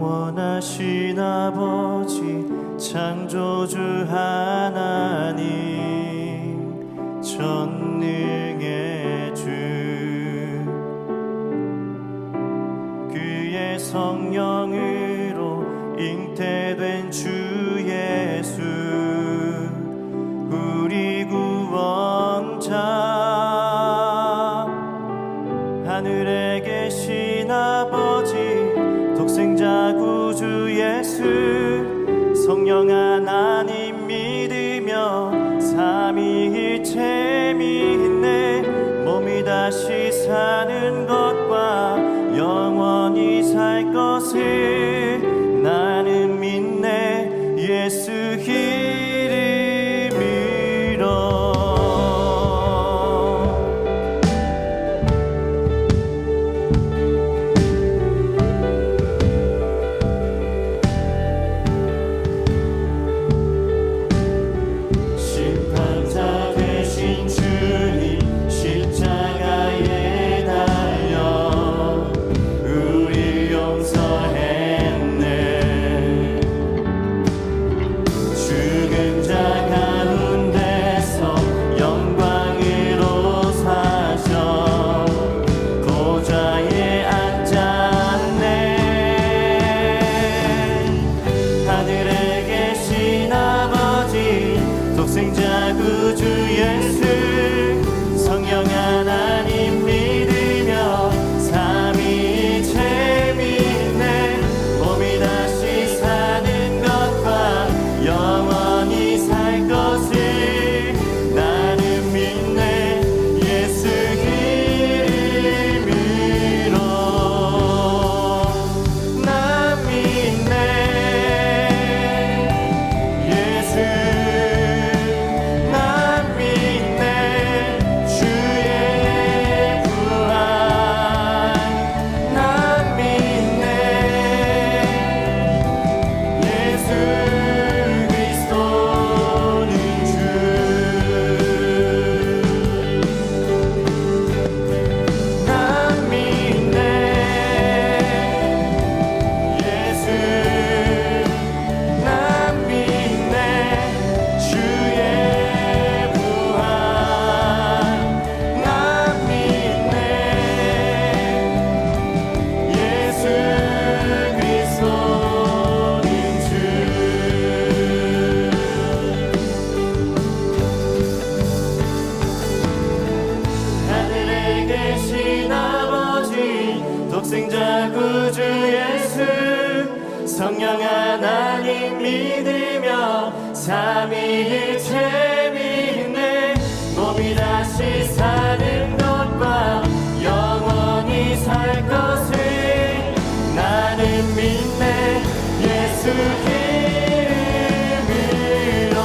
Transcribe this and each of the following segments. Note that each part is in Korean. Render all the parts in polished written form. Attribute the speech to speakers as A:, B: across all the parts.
A: 영원하신 아버지 창조주 하나님 전능의 주 그의 성령으로 잉태된 주 예수 우리 구원자 하늘에 계신 아버지 독생자 구주 예수 성령 하나님 믿으며 삼위일체 믿네 몸이 다시 사는 것과 영원히 살 것을 나는 믿네 예수 이름으로 독생자 구주 예수 성령 하나님 믿으며 삼위일체 믿네 몸이 다시 사는 것과 영원히 살 것을 나는 믿네 예수 이름으로 난 믿네 예수 독생자 구주 예수 성령 하나님 믿으며 삼위일체 믿네 몸이 다시 사는 것과 영원히 살 것을 나는 믿네 예수 이름으로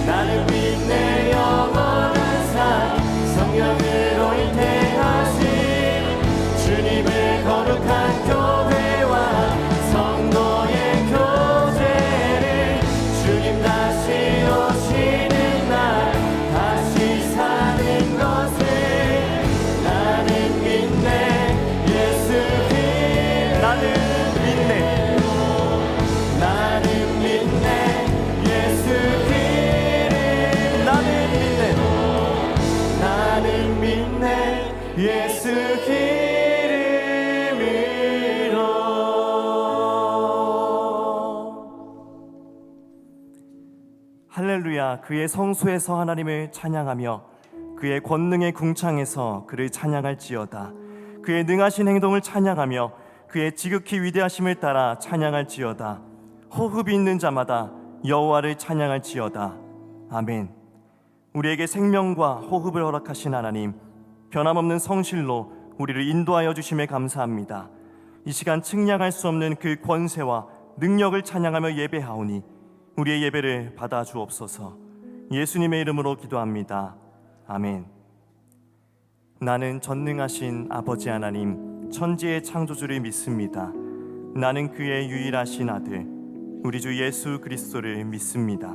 A: 나는 믿네 영원한 산 성령으로 잉태하신 주님의 거룩한 교회와 성도의 교제를 주님 다시 오시는 날 다시 사는 것을 나는 믿네 예수 이름 나는 믿네 나는 믿네 예수 이름 나는 믿네 나는 믿네 예수 이름 할렐루야. 그의 성소에서 하나님을 찬양하며 그의 권능의 궁창에서 그를 찬양할지어다. 그의 능하신 행동을 찬양하며 그의 지극히 위대하심을 따라 찬양할지어다. 호흡이 있는 자마다 여호와를 찬양할지어다. 아멘. 우리에게 생명과 호흡을 허락하신 하나님, 변함없는 성실로 우리를 인도하여 주심에 감사합니다. 이 시간 측량할 수 없는 그 권세와 능력을 찬양하며 예배하오니 우리의 예배를 받아 주옵소서. 예수님의 이름으로 기도합니다. 아멘. 나는 전능하신 아버지 하나님, 천지의 창조주를 믿습니다. 나는 그의 유일하신 아들, 우리 주 예수 그리스도를 믿습니다.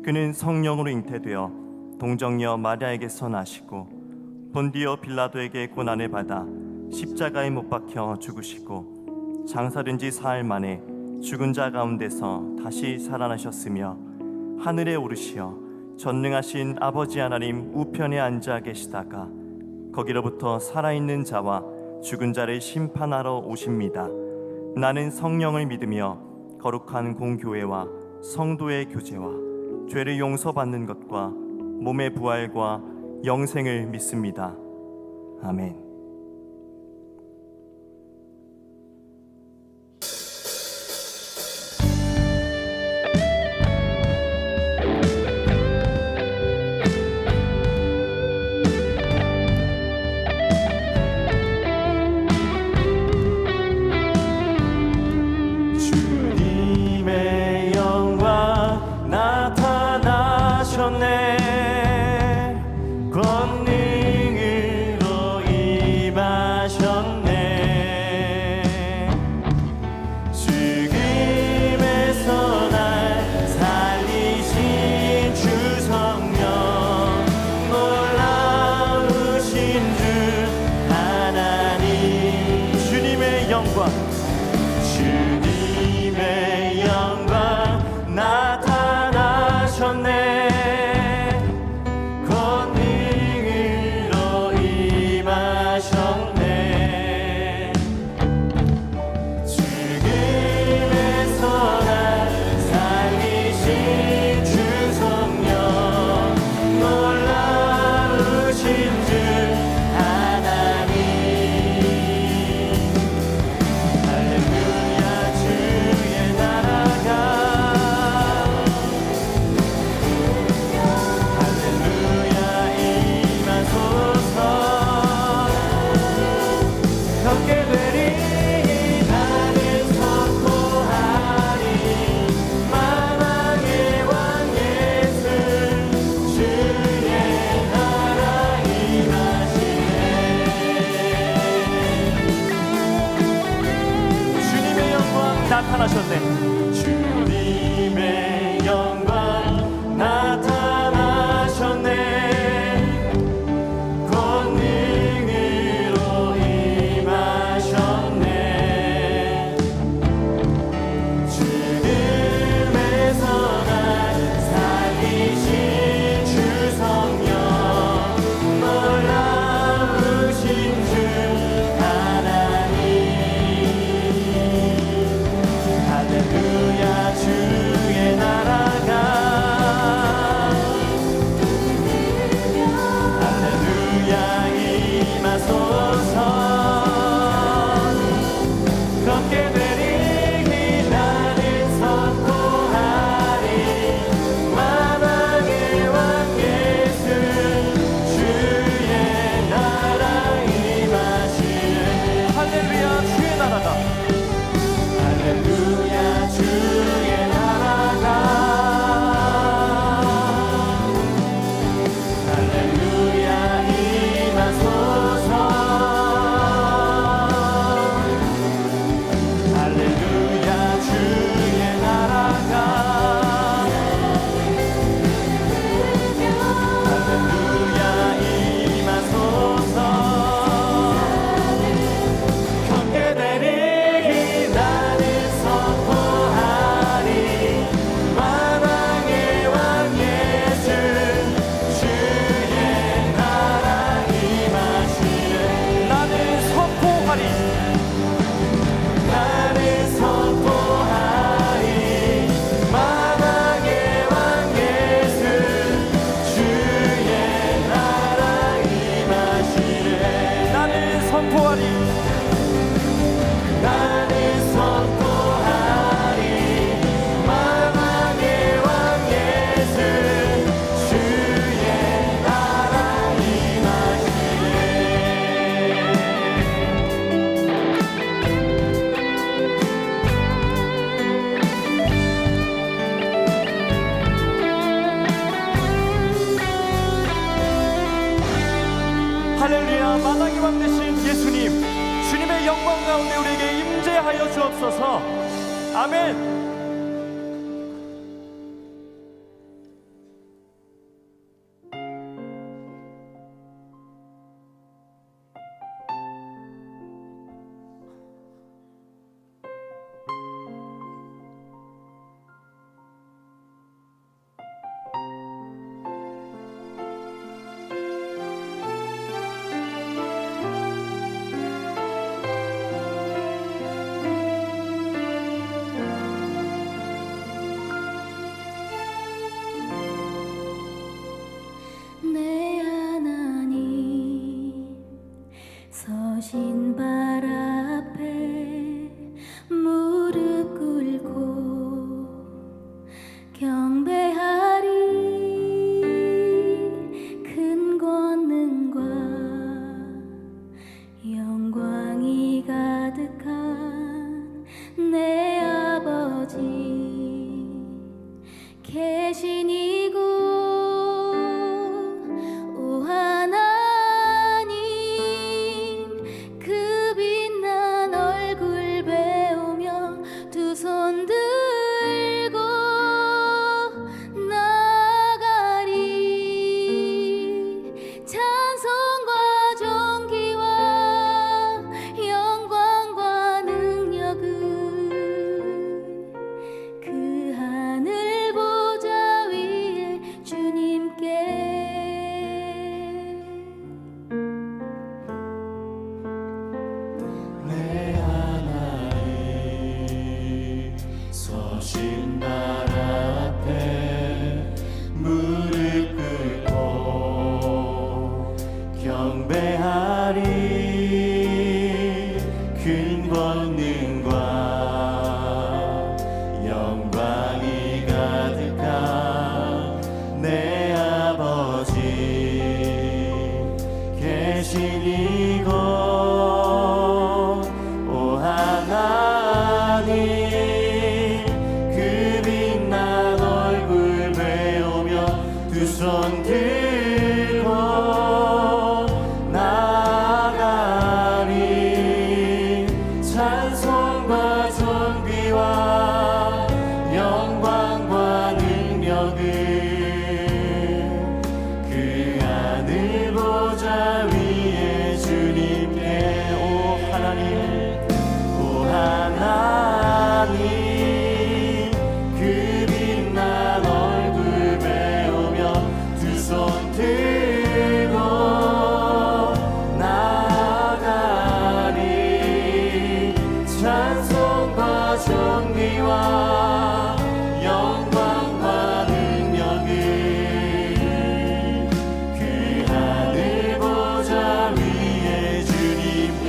A: 그는 성령으로 잉태되어 동정녀 마리아에게서 나시고 본디오 빌라도에게 고난을 받아 십자가에 못 박혀 죽으시고 장사된 지 사흘 만에 죽은 자 가운데서 다시 살아나셨으며 하늘에 오르시어 전능하신 아버지 하나님 우편에 앉아 계시다가 거기로부터 살아있는 자와 죽은 자를 심판하러 오십니다. 나는 성령을 믿으며 거룩한 공교회와 성도의 교제와 죄를 용서받는 것과 몸의 부활과 영생을 믿습니다. 아멘.
B: 권능으로 임하셨네. 죽음에서 날 살리신 주 성령, 놀라우신 주 하나님, 주님의 영광, 주님의 영광 나타나셨네. 나타나셨네. 주님의 영광 나타나셨네. 권능으로 임하셨네. 죽음에서 날 살리신 주 성령, 놀라우신 주 하나님, 할렐루야 주의 나라가, 할렐루야 임하소서. 그렇게 되리니 나는 선포하리. 만왕의 왕 예수, 주의 나라 임하시네.
A: 할렐루야 주의 나라가,
B: 할렐루야 주의 나라가, 할렐루야 임하소서. 할렐루야 주의 나라가, 할렐루야 임하소서. 겪게 되리니 나는 선포하리. 만왕의 왕 예수, 주의 나라 임하시네.
A: 나는 선포하리.
B: 나는 선포하리. 만왕의 왕 예수, 주의 나라 임하시네.
A: 나는 선포하리.
B: 나는 선포하리. 만왕의 왕 예수, 주의 나라 임하시네.
A: 할렐루야 만왕의 왕 되신 예수님, 주님의 영광 가운데 우리에게 임재하여 주옵소서. 아멘.
C: 서신 발 앞에 무릎 꿇고 경배하리. 큰 권능과 영광이 가득한 내 아버지 계신 이곳, 오 하나님, 그 빛난 얼굴 배우며 두 손 들고 나가리. 찬송과 존귀와 영광과 능력을 그 하늘 보좌 위에 주님께.
B: 내 하나님 서신 발 앞에 무릎 꿇고 경배하리. 큰 권능과 영광이 가득한 내 아버지 계신 이곳, 오 하나님, 그 빛난 얼굴 배우며 두 손 들고 나가리. 찬송과 존귀와 영광과 능력을 그 하늘 보좌 위에 주님께. 오 하나님, 오 하나님, 그 빛난 얼굴 배우며 두 손 들고 나가리. 찬송과 존귀와 영광과 능력을 그 하늘 보좌 위에 주님께.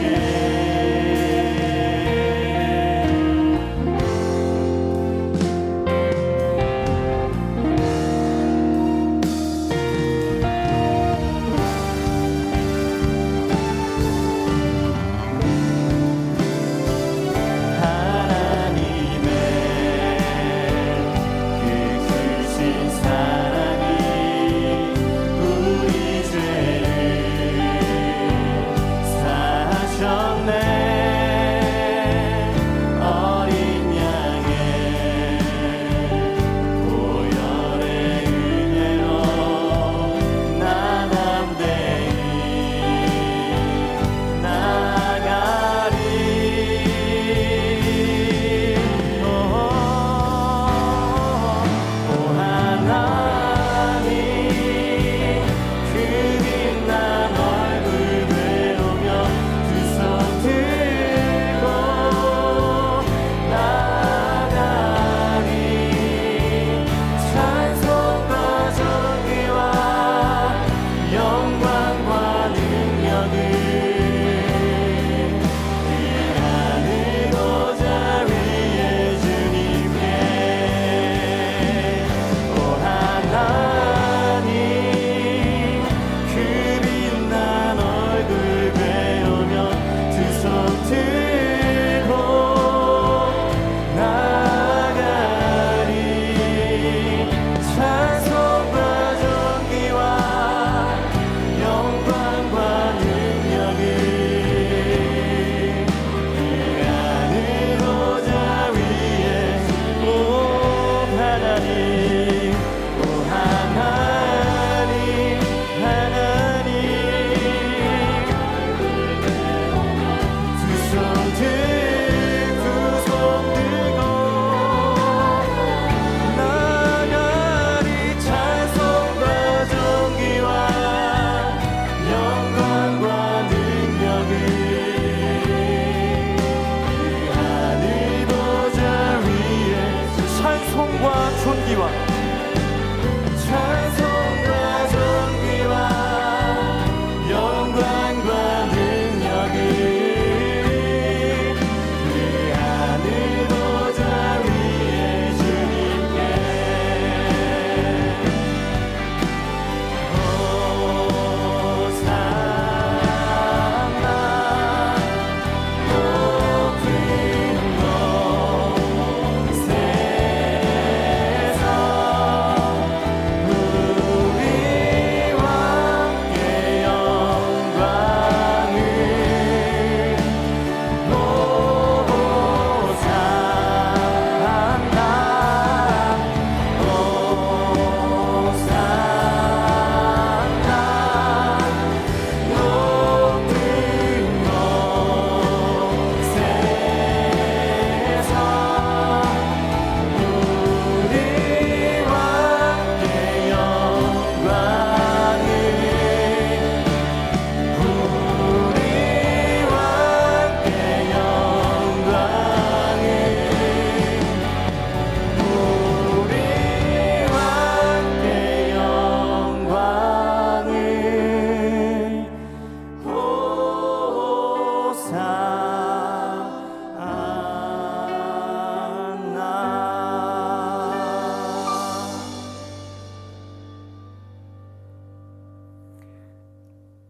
B: 하나님의 그 크신 사랑이 우리 죄를 사하셨네. 어린 양의 보혈의 은혜로 나 담대히 나가리. 오 하나님, 그 빛난 얼굴 배우며 두 손 들고 나가리. 찬송과 존귀와 영광과 능력을 그 하늘 보좌 위에 주님께. 오 하나님, 그 빛난 얼굴 배우며 두 손 들고 나가리. 찬송과 존귀와 영광과 능력을 그 하늘 보좌 위에. 오 하나님, 오 하나님, 하나님, 두 손 들고 나가리. 찬송과 존귀와 영광과 능력을 그 하늘 보좌 위에. 찬송과 존귀와 찬송과 존귀와 영광과 능력을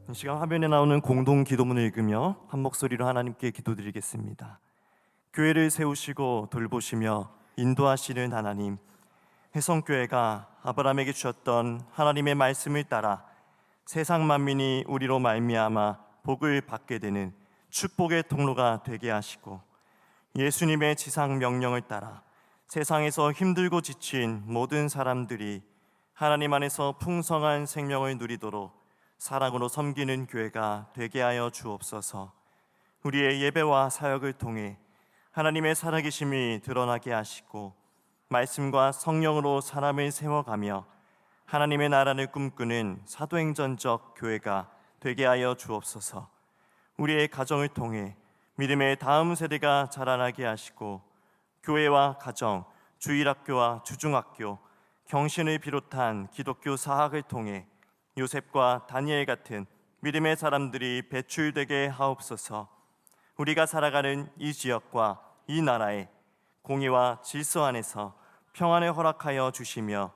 A: 이 시간 화면에 나오는 공동 기도문을 읽으며 한 목소리로 하나님께 기도드리겠습니다. 교회를 세우시고 돌보시며 인도하시는 하나님, 혜성교회가 아브라함에게 주셨던 하나님의 말씀을 따라 세상 만민이 우리로 말미암아 복을 받게 되는 축복의 통로가 되게 하시고, 예수님의 지상 명령을 따라 세상에서 힘들고 지친 모든 사람들이 하나님 안에서 풍성한 생명을 누리도록 사랑으로 섬기는 교회가 되게 하여 주옵소서. 우리의 예배와 사역을 통해 하나님의 살아계심이 드러나게 하시고, 말씀과 성령으로 사람을 세워가며 하나님의 나라를 꿈꾸는 사도행전적 교회가 되게 하여 주옵소서. 우리의 가정을 통해 믿음의 다음 세대가 자라나게 하시고, 교회와 가정, 주일학교와 주중학교, 경신을 비롯한 기독교 사학을 통해 요셉과 다니엘 같은 믿음의 사람들이 배출되게 하옵소서. 우리가 살아가는 이 지역과 이 나라에 공의와 질서 안에서 평안을 허락하여 주시며,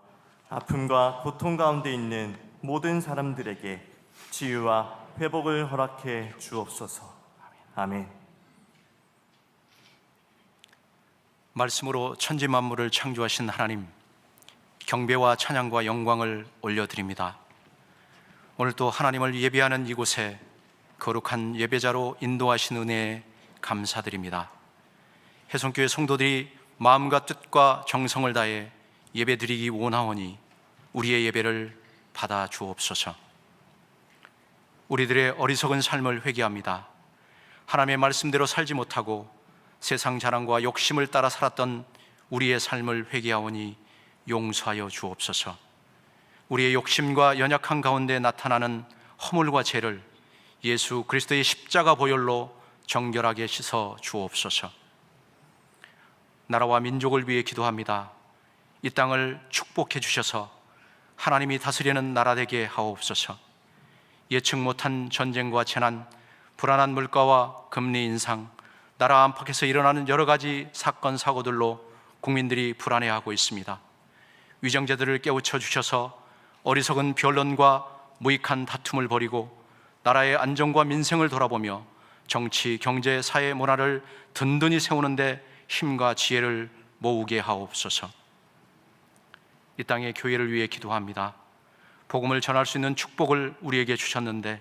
A: 아픔과 고통 가운데 있는 모든 사람들에게 치유와 회복을 허락해 주옵소서. 아멘.
D: 말씀으로 천지 만물을 창조하신 하나님, 경배와 찬양과 영광을 올려드립니다. 오늘도 하나님을 예배하는 이곳에 거룩한 예배자로 인도하신 은혜에 감사드립니다. 혜성교회 성도들이 마음과 뜻과 정성을 다해 예배드리기 원하오니 우리의 예배를 받아 주옵소서. 우리들의 어리석은 삶을 회개합니다. 하나님의 말씀대로 살지 못하고 세상 자랑과 욕심을 따라 살았던 우리의 삶을 회개하오니 용서하여 주옵소서. 우리의 욕심과 연약한 가운데 나타나는 허물과 죄를 예수 그리스도의 십자가 보혈로 정결하게 씻어 주옵소서. 나라와 민족을 위해 기도합니다. 이 땅을 축복해 주셔서 하나님이 다스리는 나라 되게 하옵소서. 예측 못한 전쟁과 재난, 불안한 물가와 금리 인상, 나라 안팎에서 일어나는 여러 가지 사건 사고들로 국민들이 불안해하고 있습니다. 위정자들을 깨우쳐 주셔서 어리석은 변론과 무익한 다툼을 벌이고 나라의 안정과 민생을 돌아보며 정치, 경제, 사회, 문화를 든든히 세우는 데 힘과 지혜를 모으게 하옵소서. 이 땅의 교회를 위해 기도합니다. 복음을 전할 수 있는 축복을 우리에게 주셨는데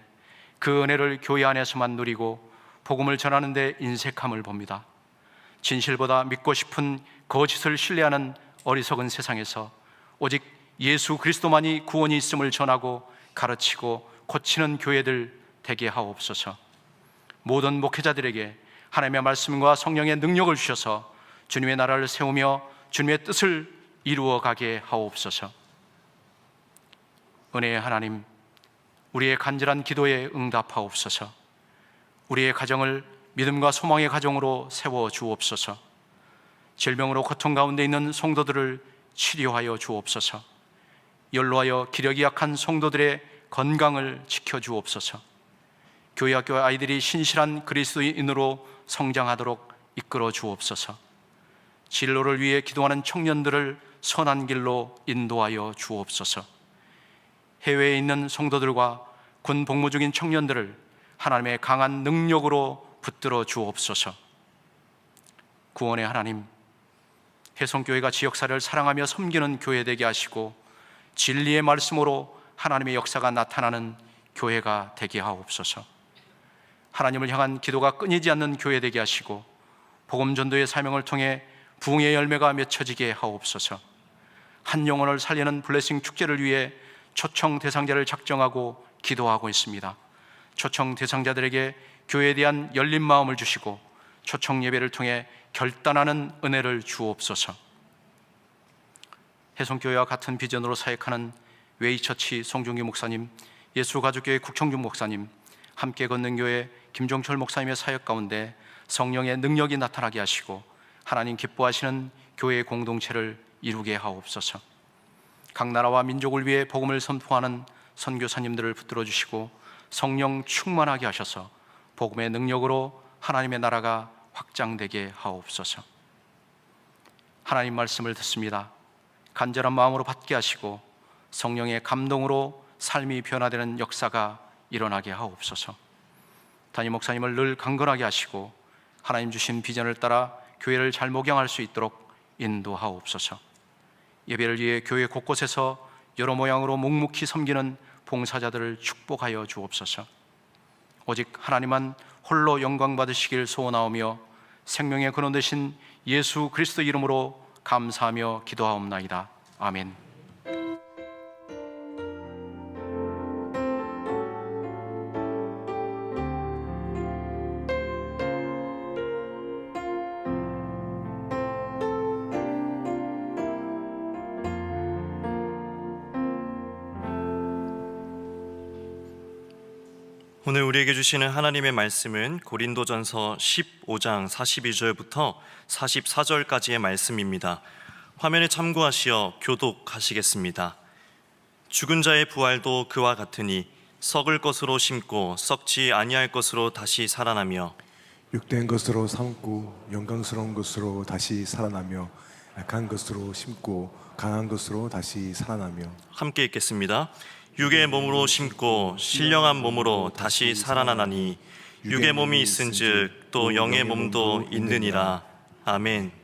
D: 그 은혜를 교회 안에서만 누리고 복음을 전하는 데 인색함을 봅니다. 진실보다 믿고 싶은 거짓을 신뢰하는 어리석은 세상에서 오직 예수 그리스도만이 구원이 있음을 전하고 가르치고 고치는 교회들 되게 하옵소서. 모든 목회자들에게 하나님의 말씀과 성령의 능력을 주셔서 주님의 나라를 세우며 주님의 뜻을 이루어 가게 하옵소서. 은혜의 하나님, 우리의 간절한 기도에 응답하옵소서. 우리의 가정을 믿음과 소망의 가정으로 세워 주옵소서. 질병으로 고통 가운데 있는 성도들을 치료하여 주옵소서. 연로하여 기력이 약한 성도들의 건강을 지켜 주옵소서. 교회 학교 아이들이 신실한 그리스도인으로 성장하도록 이끌어 주옵소서. 진로를 위해 기도하는 청년들을 선한 길로 인도하여 주옵소서. 해외에 있는 성도들과 군 복무 중인 청년들을 하나님의 강한 능력으로 붙들어 주옵소서. 구원의 하나님, 혜성교회가 지역사를 사랑하며 섬기는 교회 되게 하시고 진리의 말씀으로 하나님의 역사가 나타나는 교회가 되게 하옵소서. 하나님을 향한 기도가 끊이지 않는 교회 되게 하시고 복음 전도의 사명을 통해 부흥의 열매가 맺혀지게 하옵소서. 한 영혼을 살리는 블레싱 축제를 위해 초청 대상자를 작정하고 기도하고 있습니다. 초청 대상자들에게 교회에 대한 열린 마음을 주시고 초청 예배를 통해 결단하는 은혜를 주옵소서. 혜성교회와 같은 비전으로 사역하는 웨이처치 송중기 목사님, 예수가족교회 국청준 목사님, 함께 걷는 교회 김종철 목사님의 사역 가운데 성령의 능력이 나타나게 하시고 하나님 기뻐하시는 교회의 공동체를 이루게 하옵소서. 각 나라와 민족을 위해 복음을 선포하는 선교사님들을 붙들어 주시고 성령 충만하게 하셔서 복음의 능력으로 하나님의 나라가 확장되게 하옵소서. 하나님 말씀을 듣습니다. 간절한 마음으로 받게 하시고 성령의 감동으로 삶이 변화되는 역사가 일어나게 하옵소서. 담임 목사님을 늘 강건하게 하시고 하나님 주신 비전을 따라 교회를 잘 목양할 수 있도록 인도하옵소서. 예배를 위해 교회 곳곳에서 여러 모양으로 묵묵히 섬기는 봉사자들을 축복하여 주옵소서. 오직 하나님만 홀로 영광 받으시길 소원하오며 생명의 근원 되신 예수 그리스도 이름으로 감사하며 기도하옵나이다. 아멘.
A: 오늘 우리에게 주시는 하나님의 말씀은 고린도전서 15장 42절부터 44절까지의 말씀입니다. 화면에 참고하시어 교독하시겠습니다. 죽은 자의 부활도 그와 같으니 썩을 것으로 심고 썩지 아니할 것으로 다시 살아나며
E: 육된 것으로 삼고 영광스러운 것으로 다시 살아나며 약한 것으로 심고 강한 것으로 다시 살아나며.
A: 함께 읽겠습니다. 육의 몸으로 심고 신령한 몸으로 다시 살아나나니 육의 몸이 있은즉 또 영의 몸도 있느니라. 아멘.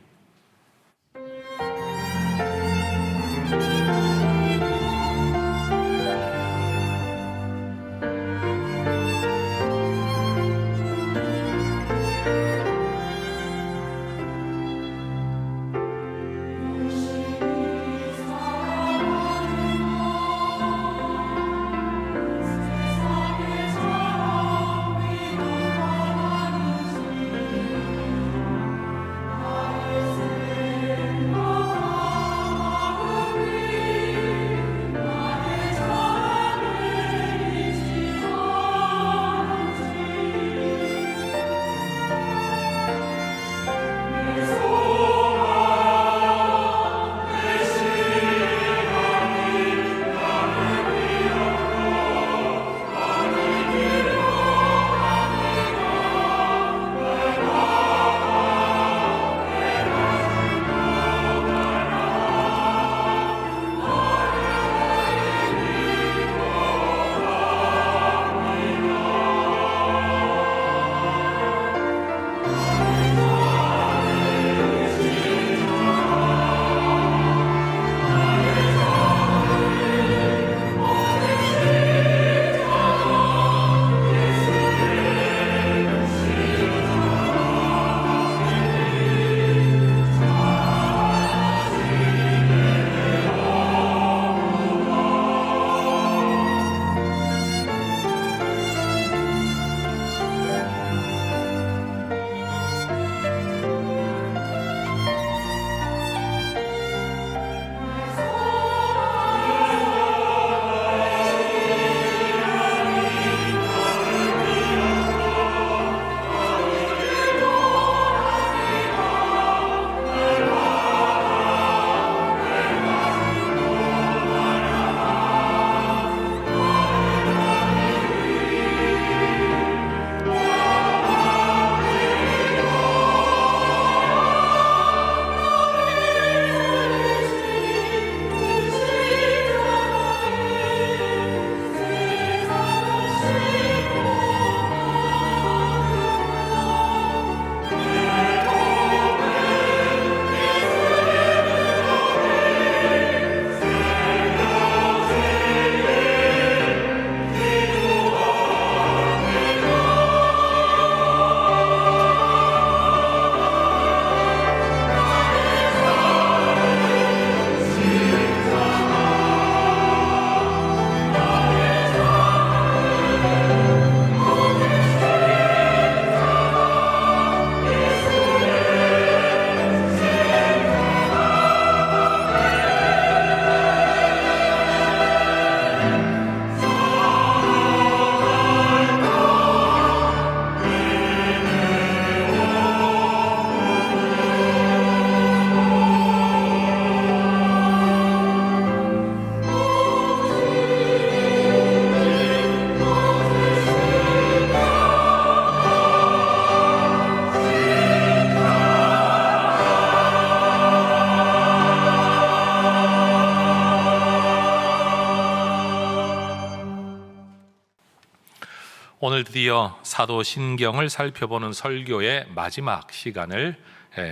F: 오늘 드디어 사도신경을 살펴보는 설교의 마지막 시간을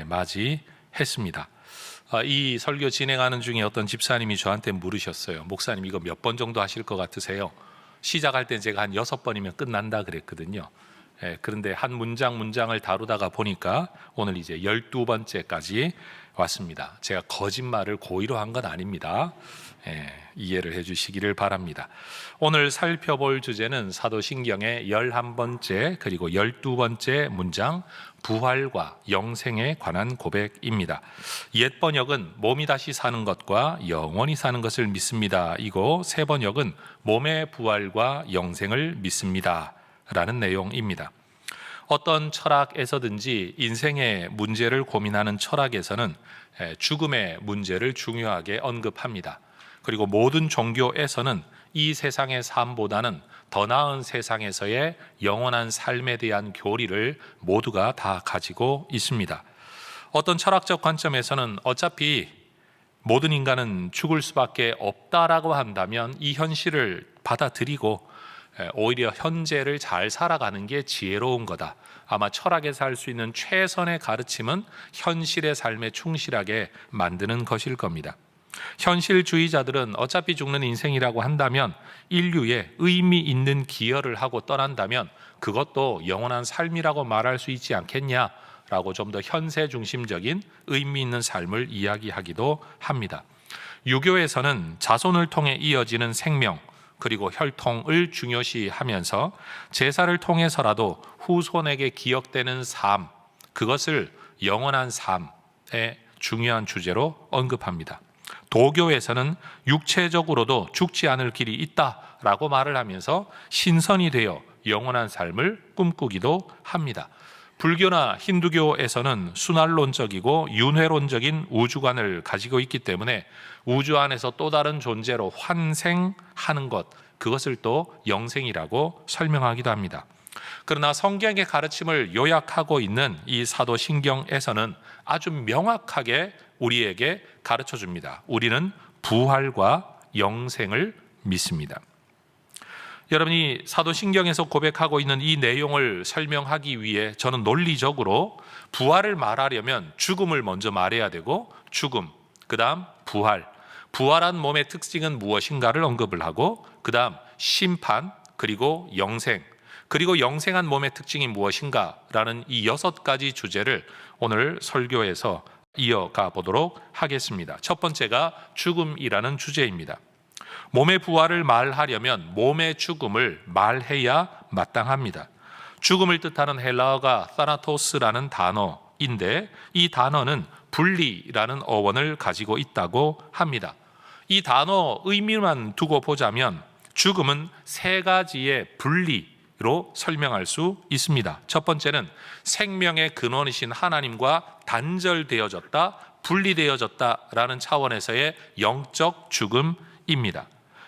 F: 맞이했습니다. 이 설교 진행하는 중에 어떤 집사님이 저한테 물으셨어요. 목사님, 이거 몇 번 정도 하실 것 같으세요? 시작할 때 제가 한 6번이면 끝난다 그랬거든요. 그런데 한 문장을 다루다가 보니까 오늘 이제 12번째까지 왔습니다. 제가 거짓말을 고의로 한 건 아닙니다. 이해를 해주시기를 바랍니다. 오늘 살펴볼 주제는 사도신경의 11번째 그리고 12번째 문장, 부활과 영생에 관한 고백입니다. 옛 번역은 몸이 다시 사는 것과 영원히 사는 것을 믿습니다. 이고 새 번역은 몸의 부활과 영생을 믿습니다 라는 내용입니다. 어떤 철학에서든지 인생의 문제를 고민하는 철학에서는 죽음의 문제를 중요하게 언급합니다. 그리고 모든 종교에서는 이 세상의 삶보다는 더 나은 세상에서의 영원한 삶에 대한 교리를 모두가 다 가지고 있습니다. 어떤 철학적 관점에서는 어차피 모든 인간은 죽을 수밖에 없다라고 한다면 이 현실을 받아들이고 오히려 현재를 잘 살아가는 게 지혜로운 거다. 아마 철학에서 할 수 있는 최선의 가르침은 현실의 삶에 충실하게 만드는 것일 겁니다. 현실주의자들은 어차피 죽는 인생이라고 한다면 인류에 의미 있는 기여를 하고 떠난다면 그것도 영원한 삶이라고 말할 수 있지 않겠냐라고 좀 더 현세 중심적인 의미 있는 삶을 이야기하기도 합니다. 유교에서는 자손을 통해 이어지는 생명 그리고 혈통을 중요시하면서 제사를 통해서라도 후손에게 기억되는 삶, 그것을 영원한 삶의 중요한 주제로 언급합니다. 도교에서는 육체적으로도 죽지 않을 길이 있다라고 말을 하면서 신선이 되어 영원한 삶을 꿈꾸기도 합니다. 불교나 힌두교에서는 순환론적이고 윤회론적인 우주관을 가지고 있기 때문에 우주 안에서 또 다른 존재로 환생하는 것, 그것을 또 영생이라고 설명하기도 합니다. 그러나 성경의 가르침을 요약하고 있는 이 사도신경에서는 아주 명확하게 우리에게 가르쳐 줍니다. 우리는 부활과 영생을 믿습니다. 여러분이 사도신경에서 고백하고 있는 이 내용을 설명하기 위해 저는 논리적으로 부활을 말하려면 죽음을 먼저 말해야 되고, 죽음, 그 다음 부활, 부활한 몸의 특징은 무엇인가를 언급을 하고, 그 다음 심판, 그리고 영생, 그리고 영생한 몸의 특징이 무엇인가라는 이 6가지 주제를 오늘 설교에서 이어가 보도록 하겠습니다. 첫 번째가 죽음이라는 주제입니다. 몸의 부활을 말하려면 몸의 죽음을 말해야 마땅합니다. 죽음을 뜻하는 헬라어가 타나토스라는 단어인데 이 단어는 분리라는 어원을 가지고 있다고 합니다. 이 단어 의미만 두고 보자면 죽음은 3가지의 분리로 설명할 수 있습니다. 첫 번째는 생명의 근원이신 하나님과 단절되어졌다, 분리되어졌다라는 차원에서의 영적 죽음입니다.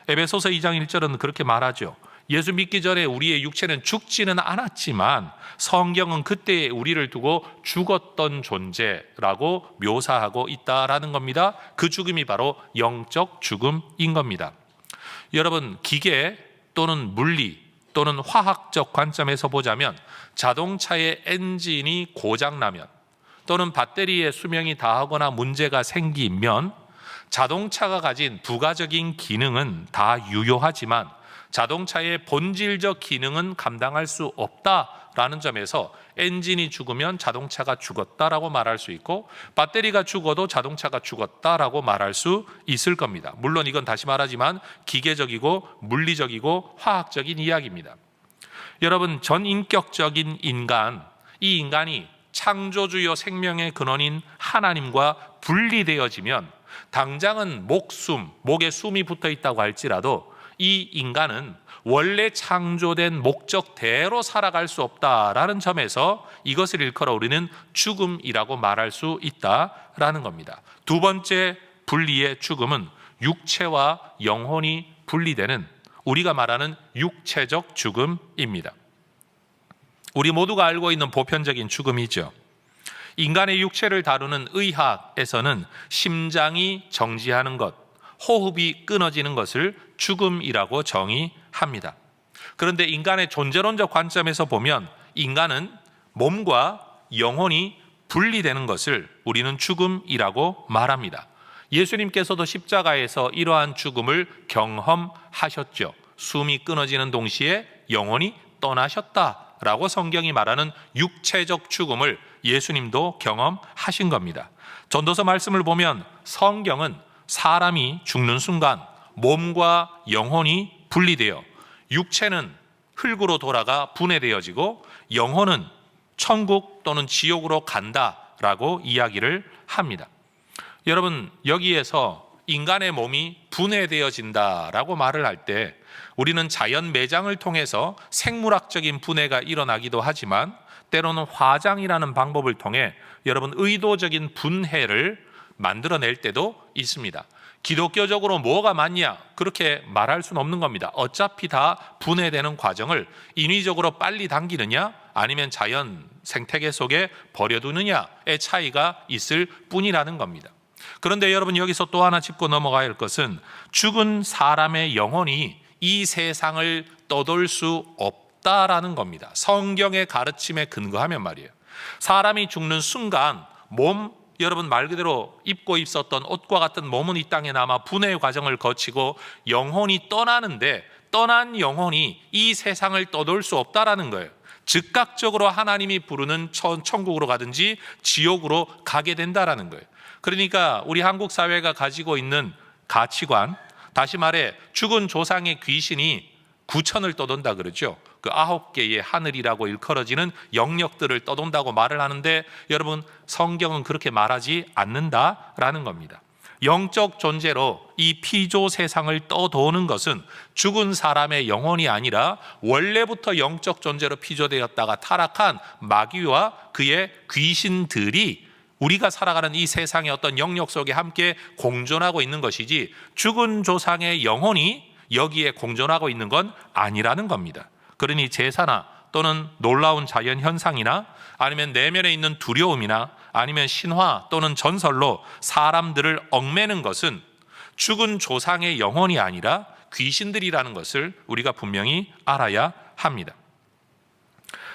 F: 에베소서 2장 1절은 그렇게 말하죠. 예수 믿기 전에 우리의 육체는 죽지는 않았지만 성경은 그때 우리를 두고 죽었던 존재라고 묘사하고 있다라는 겁니다. 그 죽음이 바로 영적 죽음인 겁니다. 여러분, 기계 또는 물리 또는 화학적 관점에서 보자면 자동차의 엔진이 고장나면 또는 배터리의 수명이 다하거나 문제가 생기면 자동차가 가진 부가적인 기능은 다 유효하지만 자동차의 본질적 기능은 감당할 수 없다라는 점에서 엔진이 죽으면 자동차가 죽었다라고 말할 수 있고 배터리가 죽어도 자동차가 죽었다라고 말할 수 있을 겁니다. 물론 이건 다시 말하지만 기계적이고 물리적이고 화학적인 이야기입니다. 여러분, 전인격적인 인간, 이 인간이 창조주요 생명의 근원인 하나님과 분리되어지면 당장은 목에 숨이 붙어 있다고 할지라도 이 인간은 원래 창조된 목적대로 살아갈 수 없다라는 점에서 이것을 일컬어 우리는 죽음이라고 말할 수 있다라는 겁니다. 두 번째 분리의 죽음은 육체와 영혼이 분리되는 우리가 말하는 육체적 죽음입니다. 우리 모두가 알고 있는 보편적인 죽음이죠. 인간의 육체를 다루는 의학에서는 심장이 정지하는 것, 호흡이 끊어지는 것을 죽음이라고 정의합니다. 그런데 인간의 존재론적 관점에서 보면 인간은 몸과 영혼이 분리되는 것을 우리는 죽음이라고 말합니다. 예수님께서도 십자가에서 이러한 죽음을 경험하셨죠. 숨이 끊어지는 동시에 영혼이 떠나셨다라고 성경이 말하는 육체적 죽음을 예수님도 경험하신 겁니다. 전도서 말씀을 보면 성경은 사람이 죽는 순간 몸과 영혼이 분리되어 육체는 흙으로 돌아가 분해되어지고 영혼은 천국 또는 지옥으로 간다라고 이야기를 합니다. 여러분, 여기에서 인간의 몸이 분해되어진다라고 말을 할 때 우리는 자연 매장을 통해서 생물학적인 분해가 일어나기도 하지만 때로는 화장이라는 방법을 통해 여러분 의도적인 분해를 만들어낼 때도 있습니다. 기독교적으로 뭐가 맞냐? 그렇게 말할 수는 없는 겁니다. 어차피 다 분해되는 과정을 인위적으로 빨리 당기느냐 아니면 자연 생태계 속에 버려두느냐의 차이가 있을 뿐이라는 겁니다. 그런데 여러분, 여기서 또 하나 짚고 넘어가야 할 것은 죽은 사람의 영혼이 이 세상을 떠돌 수 없다라는 겁니다. 성경의 가르침에 근거하면 말이에요. 사람이 죽는 순간 몸, 여러분 말 그대로 입고 있었던 옷과 같은 몸은 이 땅에 남아 분해 과정을 거치고 영혼이 떠나는데 떠난 영혼이 이 세상을 떠돌 수 없다라는 거예요. 즉각적으로 하나님이 부르는 천국으로 가든지 지옥으로 가게 된다라는 거예요. 그러니까 우리 한국 사회가 가지고 있는 가치관, 다시 말해 죽은 조상의 귀신이 9천을 떠돈다 그러죠. 그 9개의 하늘이라고 일컬어지는 영역들을 떠돈다고 말을 하는데 여러분, 성경은 그렇게 말하지 않는다라는 겁니다. 영적 존재로 이 피조 세상을 떠도는 것은 죽은 사람의 영혼이 아니라 원래부터 영적 존재로 피조되었다가 타락한 마귀와 그의 귀신들이 우리가 살아가는 이 세상의 어떤 영역 속에 함께 공존하고 있는 것이지 죽은 조상의 영혼이 여기에 공존하고 있는 건 아니라는 겁니다. 그러니 제사나 또는 놀라운 자연 현상이나 아니면 내면에 있는 두려움이나 아니면 신화 또는 전설로 사람들을 얽매는 것은 죽은 조상의 영혼이 아니라 귀신들이라는 것을 우리가 분명히 알아야 합니다.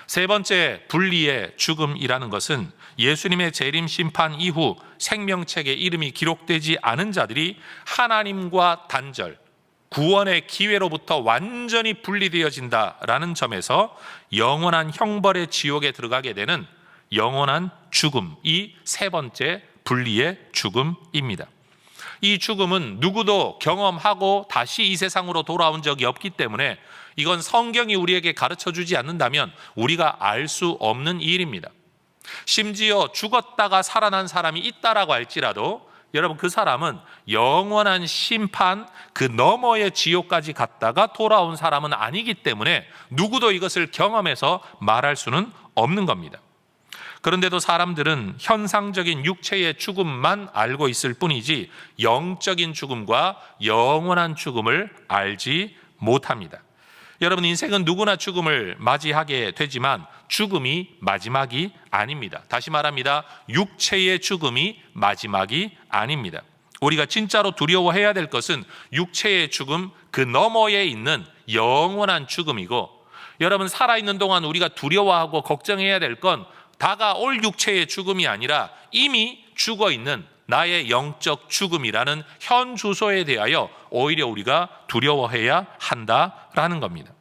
F: 세 번째, 분리의 죽음이라는 것은 예수님의 재림 심판 이후 생명책에 이름이 기록되지 않은 자들이 하나님과 단절, 구원의 기회로부터 완전히 분리되어진다라는 점에서 영원한 형벌의 지옥에 들어가게 되는 영원한 죽음, 이 세 번째 분리의 죽음입니다. 이 죽음은 누구도 경험하고 다시 이 세상으로 돌아온 적이 없기 때문에 이건 성경이 우리에게 가르쳐주지 않는다면 우리가 알 수 없는 일입니다. 심지어 죽었다가 살아난 사람이 있다라고 할지라도 여러분, 그 사람은 영원한 심판 그 너머의 지옥까지 갔다가 돌아온 사람은 아니기 때문에 누구도 이것을 경험해서 말할 수는 없는 겁니다. 그런데도 사람들은 현상적인 육체의 죽음만 알고 있을 뿐이지 영적인 죽음과 영원한 죽음을 알지 못합니다. 여러분, 인생은 누구나 죽음을 맞이하게 되지만 죽음이 마지막이 아닙니다. 다시 말합니다. 육체의 죽음이 마지막이 아닙니다. 우리가 진짜로 두려워해야 될 것은 육체의 죽음 그 너머에 있는 영원한 죽음이고, 여러분, 살아있는 동안 우리가 두려워하고 걱정해야 될 건 다가올 육체의 죽음이 아니라 이미 죽어있는 나의 영적 죽음이라는 현 주소에 대하여 오히려 우리가 두려워해야 한다라는 겁니다.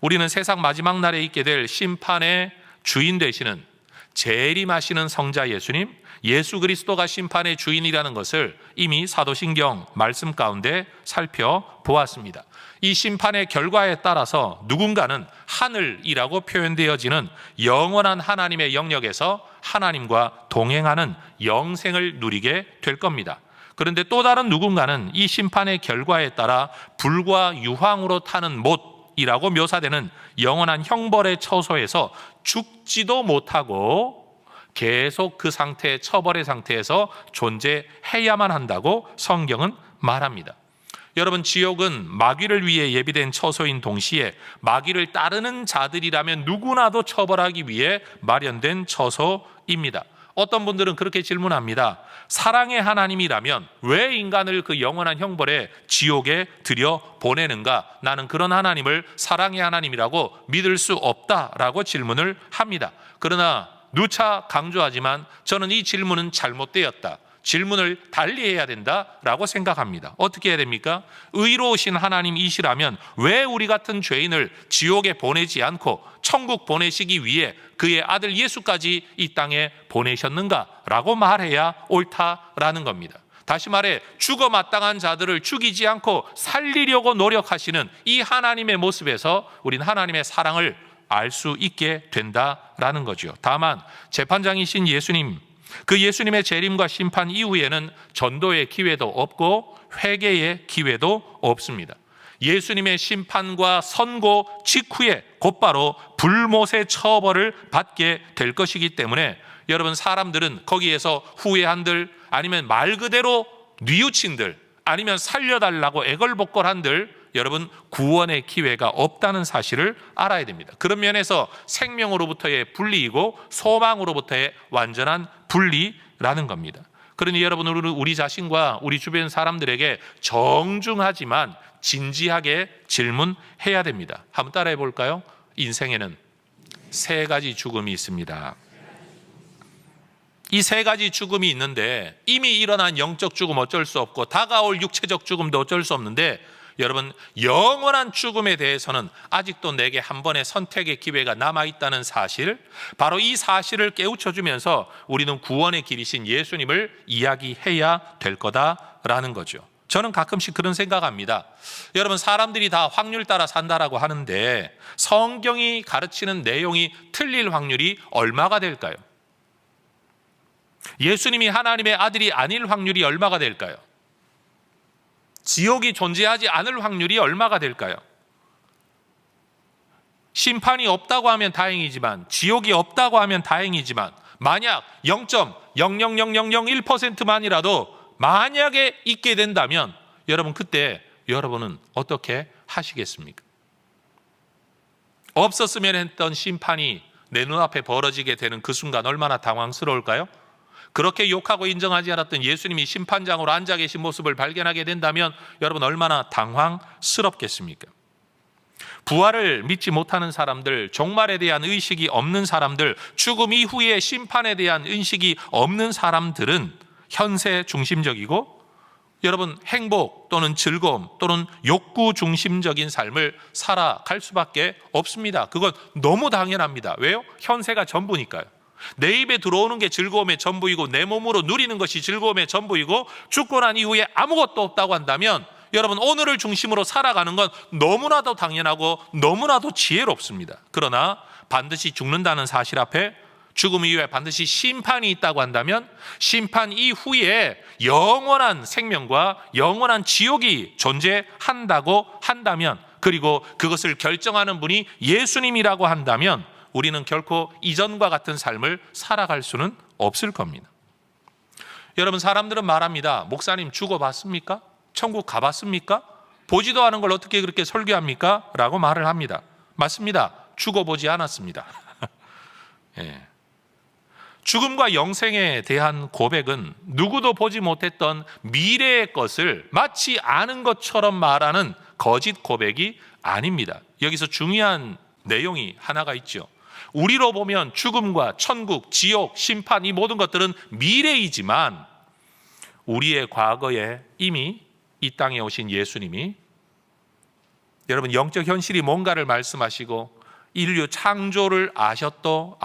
F: 우리는 세상 마지막 날에 있게 될 심판의 주인 되시는 재림하시는 성자 예수님, 예수 그리스도가 심판의 주인이라는 것을 이미 사도신경 말씀 가운데 살펴보았습니다. 이 심판의 결과에 따라서 누군가는 하늘이라고 표현되어지는 영원한 하나님의 영역에서 하나님과 동행하는 영생을 누리게 될 겁니다. 그런데 또 다른 누군가는 이 심판의 결과에 따라 불과 유황으로 타는 못이라고 묘사되는 영원한 형벌의 처소에서 죽지도 못하고 계속 그 상태, 처벌의 상태에서 존재해야만 한다고 성경은 말합니다. 여러분, 지옥은 마귀를 위해 예비된 처소인 동시에 마귀를 따르는 자들이라면 누구나도 처벌하기 위해 마련된 처소입니다. 어떤 분들은 그렇게 질문합니다. 사랑의 하나님이라면 왜 인간을 그 영원한 형벌에 지옥에 들여 보내는가? 나는 그런 하나님을 사랑의 하나님이라고 믿을 수 없다라고 질문을 합니다. 그러나 누차 강조하지만 저는 이 질문은 잘못되었다. 질문을 달리해야 된다라고 생각합니다. 어떻게 해야 됩니까? 의로우신 하나님이시라면 왜 우리 같은 죄인을 지옥에 보내지 않고 천국 보내시기 위해 그의 아들 예수까지 이 땅에 보내셨는가라고 말해야 옳다라는 겁니다. 다시 말해 죽어 마땅한 자들을 죽이지 않고 살리려고 노력하시는 이 하나님의 모습에서 우리는 하나님의 사랑을 알 수 있게 된다라는 거죠. 다만 재판장이신 예수님, 그 예수님의 재림과 심판 이후에는 전도의 기회도 없고 회개의 기회도 없습니다. 예수님의 심판과 선고 직후에 곧바로 불못의 처벌을 받게 될 것이기 때문에 여러분, 사람들은 거기에서 후회한들, 아니면 말 그대로 뉘우친들, 아니면 살려달라고 애걸복걸한들, 여러분 구원의 기회가 없다는 사실을 알아야 됩니다. 그런 면에서 생명으로부터의 분리이고 소망으로부터의 완전한 분리라는 겁니다. 그러니 여러분, 우리 자신과 우리 주변 사람들에게 정중하지만 진지하게 질문해야 됩니다. 한번 따라해 볼까요? 인생에는 세 가지 죽음이 있습니다. 이 세 가지 죽음이 있는데 이미 일어난 영적 죽음 어쩔 수 없고 다가올 육체적 죽음도 어쩔 수 없는데, 여러분 영원한 죽음에 대해서는 아직도 내게 한 번의 선택의 기회가 남아있다는 사실, 바로 이 사실을 깨우쳐주면서 우리는 구원의 길이신 예수님을 이야기해야 될 거다라는 거죠. 저는 가끔씩 그런 생각합니다. 여러분, 사람들이 다 확률 따라 산다라고 하는데 성경이 가르치는 내용이 틀릴 확률이 얼마가 될까요? 예수님이 하나님의 아들이 아닐 확률이 얼마가 될까요? 지옥이 존재하지 않을 확률이 얼마가 될까요? 심판이 없다고 하면 다행이지만, 지옥이 없다고 하면 다행이지만, 만약 0.00001%만이라도 만약에 있게 된다면 여러분, 그때 여러분은 어떻게 하시겠습니까? 없었으면 했던 심판이 내 눈앞에 벌어지게 되는 그 순간 얼마나 당황스러울까요? 그렇게 욕하고 인정하지 않았던 예수님이 심판장으로 앉아 계신 모습을 발견하게 된다면 여러분 얼마나 당황스럽겠습니까? 부활을 믿지 못하는 사람들, 종말에 대한 의식이 없는 사람들, 죽음 이후의 심판에 대한 의식이 없는 사람들은 현세 중심적이고, 여러분 행복 또는 즐거움 또는 욕구 중심적인 삶을 살아갈 수밖에 없습니다. 그건 너무 당연합니다. 왜요? 현세가 전부니까요. 내 입에 들어오는 게 즐거움의 전부이고 내 몸으로 누리는 것이 즐거움의 전부이고, 죽고 난 이후에 아무것도 없다고 한다면 여러분 오늘을 중심으로 살아가는 건 너무나도 당연하고 너무나도 지혜롭습니다. 그러나 반드시 죽는다는 사실 앞에, 죽음 이후에 반드시 심판이 있다고 한다면, 심판 이후에 영원한 생명과 영원한 지옥이 존재한다고 한다면, 그리고 그것을 결정하는 분이 예수님이라고 한다면 우리는 결코 이전과 같은 삶을 살아갈 수는 없을 겁니다. 여러분, 사람들은 말합니다. 목사님 죽어봤습니까? 천국 가봤습니까? 보지도 않은 걸 어떻게 그렇게 설교합니까? 라고 말을 합니다. 맞습니다. 죽어보지 않았습니다. 예. 죽음과 영생에 대한 고백은 누구도 보지 못했던 미래의 것을 마치 아는 것처럼 말하는 거짓 고백이 아닙니다. 여기서 중요한 내용이 하나가 있죠. 우리로 보면 죽음과 천국, 지옥, 심판, 이 모든 것들은 미래이지만 우리의 과거에 이미 이 땅에 오신 예수님이, 여러분 영적 현실이 뭔가를 말씀하시고 인류 창조를 아셨고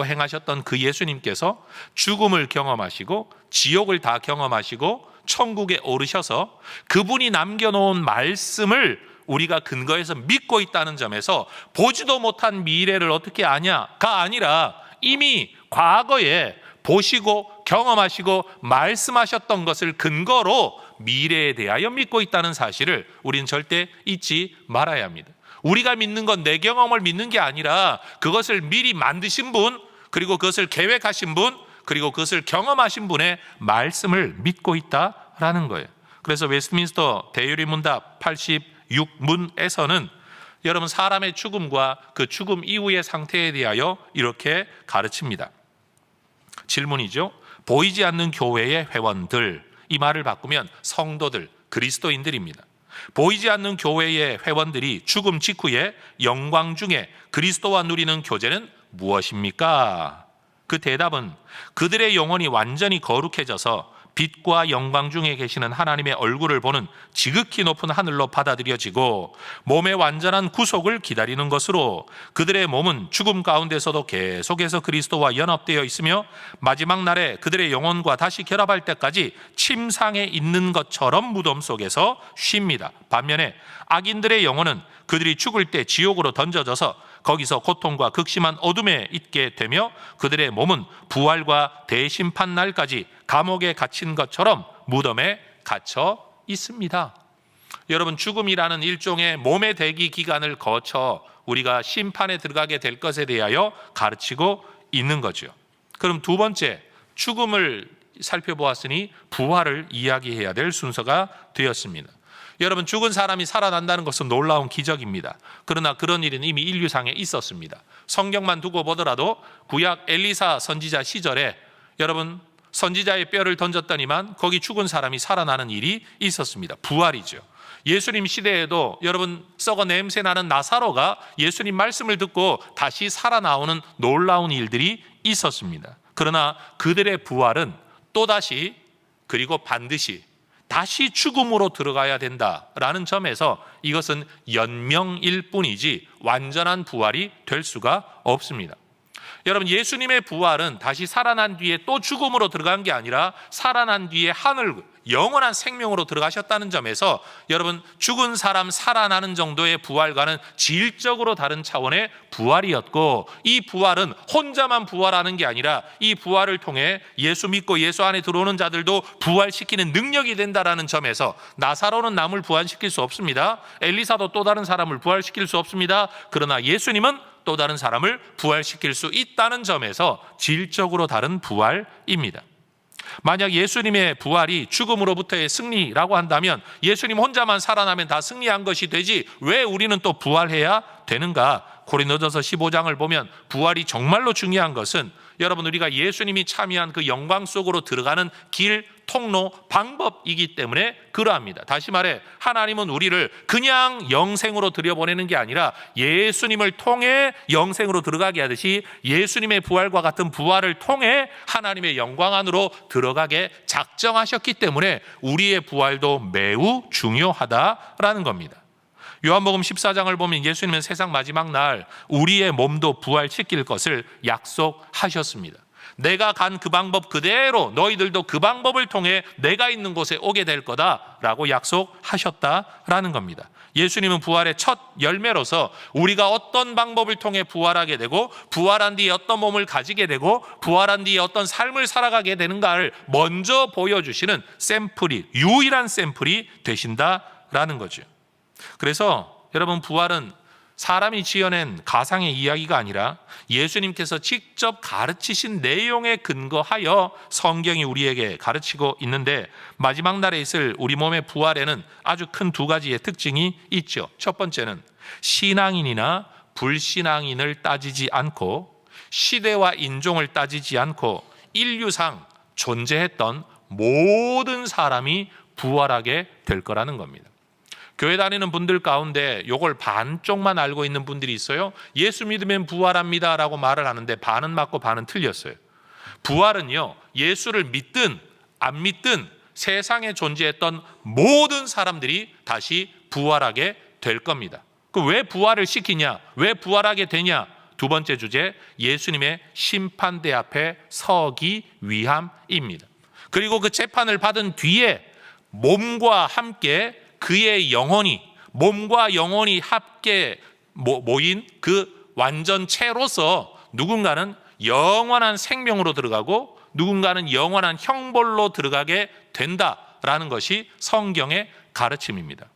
F: 행하셨던 그 예수님께서 죽음을 경험하시고 지옥을 다 경험하시고 천국에 오르셔서 그분이 남겨놓은 말씀을 우리가 근거해서 믿고 있다는 점에서 보지도 못한 미래를 어떻게 아냐가 아니라 이미 과거에 보시고 경험하시고 말씀하셨던 것을 근거로 미래에 대하여 믿고 있다는 사실을 우리는 절대 잊지 말아야 합니다. 우리가 믿는 건 내 경험을 믿는 게 아니라 그것을 미리 만드신 분, 그리고 그것을 계획하신 분, 그리고 그것을 경험하신 분의 말씀을 믿고 있다라는 거예요. 그래서 웨스트민스터 대유리문답 86문에서는 여러분 사람의 죽음과 그 죽음 이후의 상태에 대하여 이렇게 가르칩니다. 질문이죠. 보이지 않는 교회의 회원들, 이 말을 바꾸면 성도들, 그리스도인들입니다. 보이지 않는 교회의 회원들이 죽음 직후에 영광 중에 그리스도와 누리는 교제는 무엇입니까? 그 대답은 그들의 영혼이 완전히 거룩해져서 빛과 영광 중에 계시는 하나님의 얼굴을 보는 지극히 높은 하늘로 받아들여지고 몸의 완전한 구속을 기다리는 것으로, 그들의 몸은 죽음 가운데서도 계속해서 그리스도와 연합되어 있으며 마지막 날에 그들의 영혼과 다시 결합할 때까지 침상에 있는 것처럼 무덤 속에서 쉽니다. 반면에 악인들의 영혼은 그들이 죽을 때 지옥으로 던져져서 거기서 고통과 극심한 어둠에 있게 되며 그들의 몸은 부활과 대심판 날까지 감옥에 갇힌 것처럼 무덤에 갇혀 있습니다. 여러분, 죽음이라는 일종의 몸의 대기 기간을 거쳐 우리가 심판에 들어가게 될 것에 대하여 가르치고 있는 거죠. 그럼 두 번째, 죽음을 살펴보았으니 부활을 이야기해야 될 순서가 되었습니다. 여러분, 죽은 사람이 살아난다는 것은 놀라운 기적입니다. 그러나 그런 일은 이미 인류상에 있었습니다. 성경만 두고 보더라도 구약 엘리사 선지자 시절에 여러분, 선지자의 뼈를 던졌더니만 거기 죽은 사람이 살아나는 일이 있었습니다. 부활이죠. 예수님 시대에도 여러분, 썩어 냄새 나는 나사로가 예수님 말씀을 듣고 다시 살아나오는 놀라운 일들이 있었습니다. 그러나 그들의 부활은 또다시, 그리고 반드시 다시 죽음으로 들어가야 된다라는 점에서 이것은 연명일 뿐이지 완전한 부활이 될 수가 없습니다. 여러분, 예수님의 부활은 다시 살아난 뒤에 또 죽음으로 들어간 게 아니라 살아난 뒤에 하늘, 영원한 생명으로 들어가셨다는 점에서 여러분, 죽은 사람 살아나는 정도의 부활과는 질적으로 다른 차원의 부활이었고, 이 부활은 혼자만 부활하는 게 아니라 이 부활을 통해 예수 믿고 예수 안에 들어오는 자들도 부활시키는 능력이 된다라는 점에서 나사로는 남을 부활시킬 수 없습니다. 엘리사도 또 다른 사람을 부활시킬 수 없습니다. 그러나 예수님은 또 다른 사람을 부활시킬 수 있다는 점에서 질적으로 다른 부활입니다. 만약 예수님의 부활이 죽음으로부터의 승리라고 한다면 예수님 혼자만 살아나면 다 승리한 것이 되지 왜 우리는 또 부활해야 되는가? 고린도전서 15장을 보면 부활이 정말로 중요한 것은 여러분, 우리가 예수님이 참여한 그 영광 속으로 들어가는 길, 통로, 방법이기 때문에 그러합니다. 다시 말해, 하나님은 우리를 그냥 영생으로 들여보내는 게 아니라 예수님을 통해 영생으로 들어가게 하듯이 예수님의 부활과 같은 부활을 통해 하나님의 영광 안으로 들어가게 작정하셨기 때문에 우리의 부활도 매우 중요하다라는 겁니다. 요한복음 14장을 보면 예수님은 세상 마지막 날 우리의 몸도 부활시킬 것을 약속하셨습니다. 내가 간 그 방법 그대로 너희들도 그 방법을 통해 내가 있는 곳에 오게 될 거다라고 약속하셨다라는 겁니다. 예수님은 부활의 첫 열매로서 우리가 어떤 방법을 통해 부활하게 되고 부활한 뒤에 어떤 몸을 가지게 되고 부활한 뒤에 어떤 삶을 살아가게 되는가를 먼저 보여주시는 샘플이, 유일한 샘플이 되신다라는 거죠. 그래서 여러분, 부활은 사람이 지어낸 가상의 이야기가 아니라 예수님께서 직접 가르치신 내용에 근거하여 성경이 우리에게 가르치고 있는데, 마지막 날에 있을 우리 몸의 부활에는 아주 큰 두 가지의 특징이 있죠. 첫 번째는 신앙인이나 불신앙인을 따지지 않고 시대와 인종을 따지지 않고 인류상 존재했던 모든 사람이 부활하게 될 거라는 겁니다. 교회 다니는 분들 가운데 이걸 반쪽만 알고 있는 분들이 있어요. 예수 믿으면 부활합니다 라고 말을 하는데 반은 맞고 반은 틀렸어요. 부활은요, 예수를 믿든 안 믿든 세상에 존재했던 모든 사람들이 다시 부활하게 될 겁니다. 그 왜 부활을 시키냐, 왜 부활하게 되냐? 두 번째 주제, 예수님의 심판대 앞에 서기 위함입니다. 그리고 그 재판을 받은 뒤에 몸과 함께 그의 영혼이, 몸과 영혼이 함께 모인 그 완전체로서 누군가는 영원한 생명으로 들어가고 누군가는 영원한 형벌로 들어가게 된다라는 것이 성경의 가르침입니다.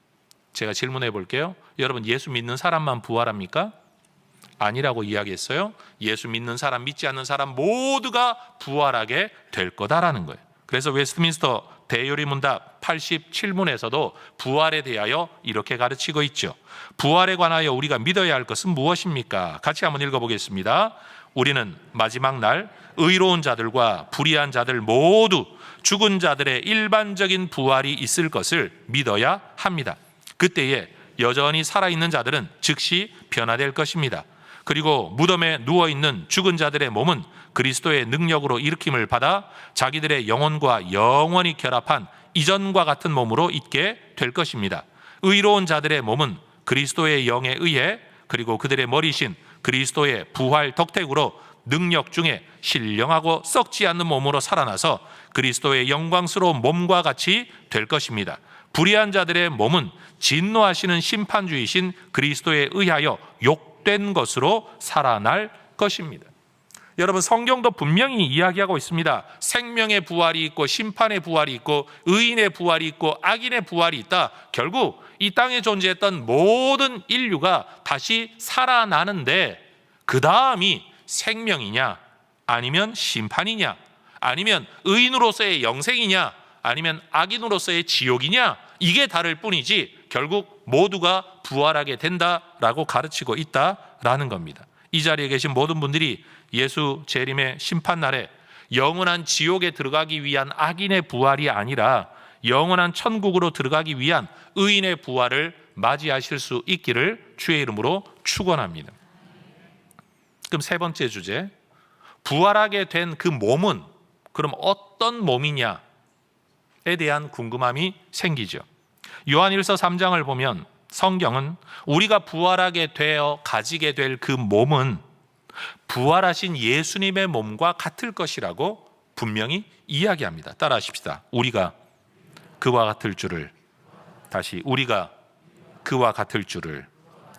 F: 제가 질문해 볼게요. 여러분, 예수 믿는 사람만 부활합니까? 아니라고 이야기했어요. 예수 믿는 사람, 믿지 않는 사람 모두가 부활하게 될 거다라는 거예요. 그래서 웨스트민스터 대요리문답 87문에서도 부활에 대하여 이렇게 가르치고 있죠. 부활에 관하여 우리가 믿어야 할 것은 무엇입니까? 같이 한번 읽어보겠습니다. 우리는 마지막 날 의로운 자들과 불의한 자들 모두 죽은 자들의 일반적인 부활이 있을 것을 믿어야 합니다. 그때에 여전히 살아있는 자들은 즉시 변화될 것입니다. 그리고 무덤에 누워있는 죽은 자들의 몸은 그리스도의 능력으로 일으킴을 받아 자기들의 영혼과 영원히 결합한 이전과 같은 몸으로 있게 될 것입니다. 의로운 자들의 몸은 그리스도의 영에 의해 그리고 그들의 머리신 그리스도의 부활 덕택으로 능력 중에 신령하고 썩지 않는 몸으로 살아나서 그리스도의 영광스러운 몸과 같이 될 것입니다. 불의한 자들의 몸은 진노하시는 심판주이신 그리스도에 의하여 욕된 것으로 살아날 것입니다. 여러분, 성경도 분명히 이야기하고 있습니다. 생명의 부활이 있고 심판의 부활이 있고 의인의 부활이 있고 악인의 부활이 있다. 결국 이 땅에 존재했던 모든 인류가 다시 살아나는데 그 다음이 생명이냐 아니면 심판이냐 아니면 의인으로서의 영생이냐 아니면 악인으로서의 지옥이냐, 이게 다를 뿐이지 결국 모두가 부활하게 된다라고 가르치고 있다라는 겁니다. 이 자리에 계신 모든 분들이 예수 재림의 심판날에 영원한 지옥에 들어가기 위한 악인의 부활이 아니라 영원한 천국으로 들어가기 위한 의인의 부활을 맞이하실 수 있기를 주의 이름으로 축원합니다. 그럼 세 번째 주제, 부활하게 된 그 몸은 그럼 어떤 몸이냐에 대한 궁금함이 생기죠. 요한일서 3장을 보면 성경은 우리가 부활하게 되어 가지게 될 그 몸은 부활하신 예수님의 몸과 같을 것이라고 분명히 이야기합니다. 따라하십시다. 우리가 그와 같을 줄을, 다시 우리가 그와 같을 줄을,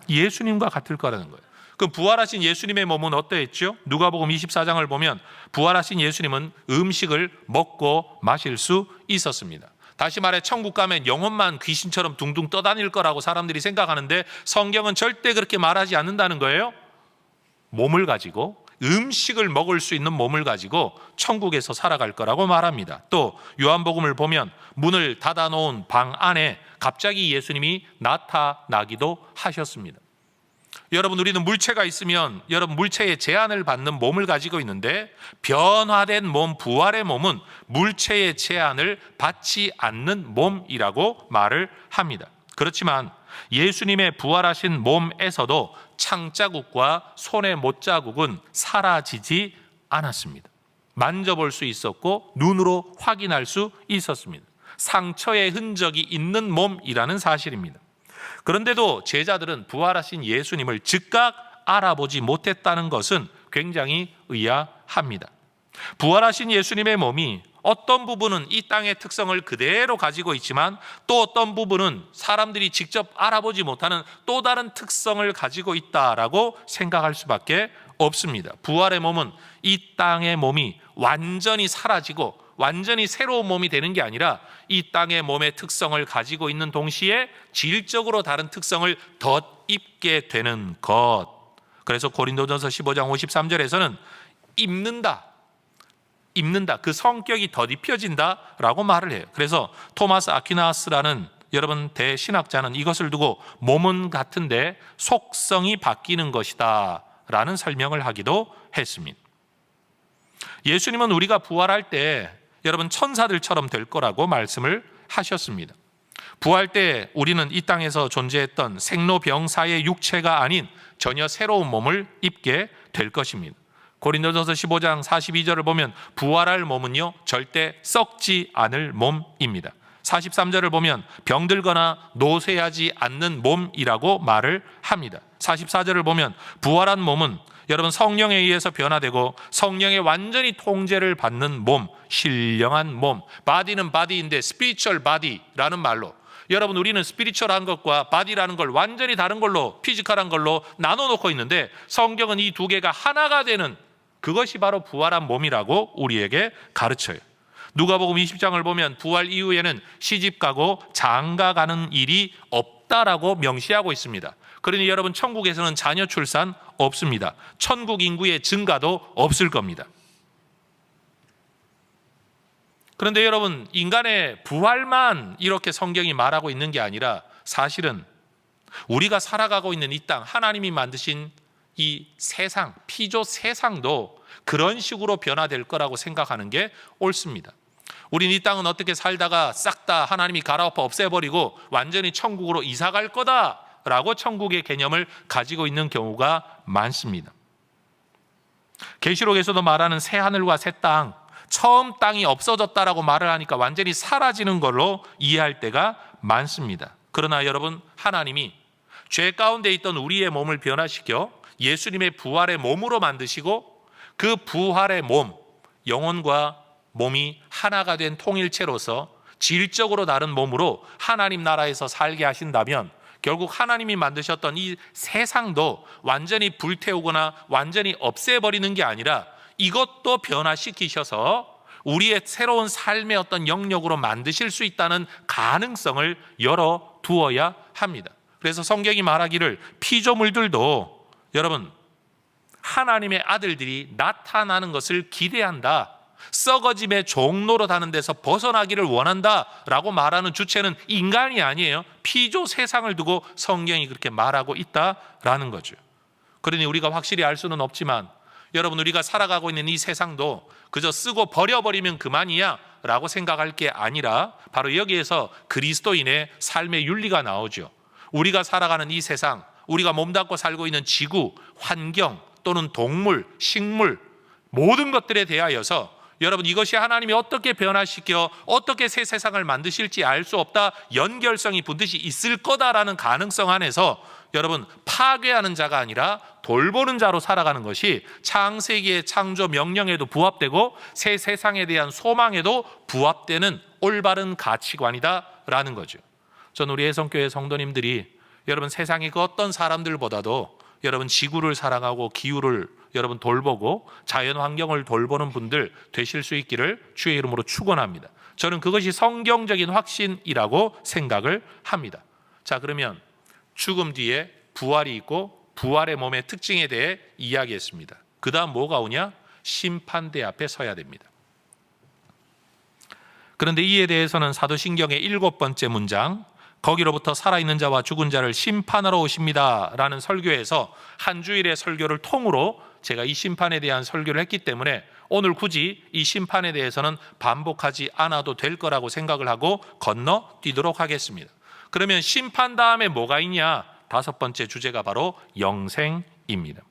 F: 예수님과 같을 거라는 거예요. 그럼 부활하신 예수님의 몸은 어떠했죠? 누가복음 24장을 보면 부활하신 예수님은 음식을 먹고 마실 수 있었습니다. 다시 말해 천국 가면 영혼만 귀신처럼 둥둥 떠다닐 거라고 사람들이 생각하는데 성경은 절대 그렇게 말하지 않는다는 거예요. 몸을 가지고, 음식을 먹을 수 있는 몸을 가지고 천국에서 살아갈 거라고 말합니다. 또 요한복음을 보면 문을 닫아놓은 방 안에 갑자기 예수님이 나타나기도 하셨습니다. 여러분, 우리는 물체가 있으면 여러분 물체의 제한을 받는 몸을 가지고 있는데 변화된 몸, 부활의 몸은 물체의 제한을 받지 않는 몸이라고 말을 합니다. 그렇지만 예수님의 부활하신 몸에서도 창자국과 손의 못자국은 사라지지 않았습니다. 만져볼 수 있었고 눈으로 확인할 수 있었습니다. 상처의 흔적이 있는 몸이라는 사실입니다. 그런데도 제자들은 부활하신 예수님을 즉각 알아보지 못했다는 것은 굉장히 의아합니다. 부활하신 예수님의 몸이 어떤 부분은 이 땅의 특성을 그대로 가지고 있지만 또 어떤 부분은 사람들이 직접 알아보지 못하는 또 다른 특성을 가지고 있다라고 생각할 수밖에 없습니다. 부활의 몸은 이 땅의 몸이 완전히 사라지고 완전히 새로운 몸이 되는 게 아니라 이 땅의 몸의 특성을 가지고 있는 동시에 질적으로 다른 특성을 덧입게 되는 것. 그래서 고린도전서 15장 53절에서는 입는다, 그 성격이 덧입혀진다라고 말을 해요. 그래서 토마스 아퀴나스라는 여러분 대신학자는 이것을 두고 몸은 같은데 속성이 바뀌는 것이다 라는 설명을 하기도 했습니다. 예수님은 우리가 부활할 때 여러분 천사들처럼 될 거라고 말씀을 하셨습니다. 부활 때 우리는 이 땅에서 존재했던 생로병사의 육체가 아닌 전혀 새로운 몸을 입게 될 것입니다. 고린도전서 15장 42절을 보면 부활할 몸은요 절대 썩지 않을 몸입니다. 43절을 보면 병들거나 노쇠하지 않는 몸이라고 말을 합니다. 44절을 보면 부활한 몸은 여러분 성령에 의해서 변화되고 성령의 완전히 통제를 받는 몸, 신령한 몸. 바디는 바디인데 스피리추얼 바디라는 말로, 여러분 우리는 스피리추얼한 것과 바디라는 걸 완전히 다른 걸로, 피지컬한 걸로 나눠놓고 있는데 성경은 이 두 개가 하나가 되는 그것이 바로 부활한 몸이라고 우리에게 가르쳐요. 누가복음 20장을 보면 부활 이후에는 시집가고 장가가는 일이 없다라고 명시하고 있습니다. 그러니 여러분 천국에서는 자녀 출산 없습니다. 천국 인구의 증가도 없을 겁니다. 그런데 여러분 인간의 부활만 이렇게 성경이 말하고 있는 게 아니라 사실은 우리가 살아가고 있는 이 땅, 하나님이 만드신 이 세상, 피조 세상도 그런 식으로 변화될 거라고 생각하는 게 옳습니다. 우린 이 땅은 어떻게 살다가 싹 다 하나님이 갈아엎어 없애버리고 완전히 천국으로 이사 갈 거다라고 천국의 개념을 가지고 있는 경우가 많습니다. 계시록에서도 말하는 새 하늘과 새 땅, 처음 땅이 없어졌다라고 말을 하니까 완전히 사라지는 걸로 이해할 때가 많습니다. 그러나 여러분, 하나님이 죄 가운데 있던 우리의 몸을 변화시켜 예수님의 부활의 몸으로 만드시고 그 부활의 몸, 영혼과 몸이 하나가 된 통일체로서 질적으로 다른 몸으로 하나님 나라에서 살게 하신다면 결국 하나님이 만드셨던 이 세상도 완전히 불태우거나 완전히 없애버리는 게 아니라 이것도 변화시키셔서 우리의 새로운 삶의 어떤 영역으로 만드실 수 있다는 가능성을 열어두어야 합니다. 그래서 성경이 말하기를 피조물들도 여러분 하나님의 아들들이 나타나는 것을 기대한다, 썩어짐의 종로로 다는 데서 벗어나기를 원한다라고 말하는 주체는 인간이 아니에요. 피조 세상을 두고 성경이 그렇게 말하고 있다라는 거죠. 그러니 우리가 확실히 알 수는 없지만 여러분, 우리가 살아가고 있는 이 세상도 그저 쓰고 버려버리면 그만이야 라고 생각할 게 아니라 바로 여기에서 그리스도인의 삶의 윤리가 나오죠. 우리가 살아가는 이 세상, 우리가 몸담고 살고 있는 지구, 환경 또는 동물, 식물 모든 것들에 대하여서 여러분, 이것이 하나님이 어떻게 변화시켜 어떻게 새 세상을 만드실지 알 수 없다, 연결성이 반드시 있을 거다라는 가능성 안에서 여러분, 파괴하는 자가 아니라 돌보는 자로 살아가는 것이 창세기의 창조 명령에도 부합되고 새 세상에 대한 소망에도 부합되는 올바른 가치관이다라는 거죠. 전 우리 애성교회 성도님들이 여러분, 세상의 그 어떤 사람들보다도 여러분 지구를 사랑하고 기후를 여러분 돌보고 자연 환경을 돌보는 분들 되실 수 있기를 주의 이름으로 축원합니다. 저는 그것이 성경적인 확신이라고 생각을 합니다. 자, 그러면 죽음 뒤에 부활이 있고 부활의 몸의 특징에 대해 이야기했습니다. 그 다음 뭐가 오냐? 심판대 앞에 서야 됩니다. 그런데 이에 대해서는 사도신경의 7번째 문장, 거기로부터 살아있는 자와 죽은 자를 심판하러 오십니다 라는 설교에서 한 주일의 설교를 통으로 제가 이 심판에 대한 설교를 했기 때문에 오늘 굳이 이 심판에 대해서는 반복하지 않아도 될 거라고 생각을 하고 건너뛰도록 하겠습니다. 그러면 심판 다음에 뭐가 있냐? 5번째 주제가 바로 영생입니다.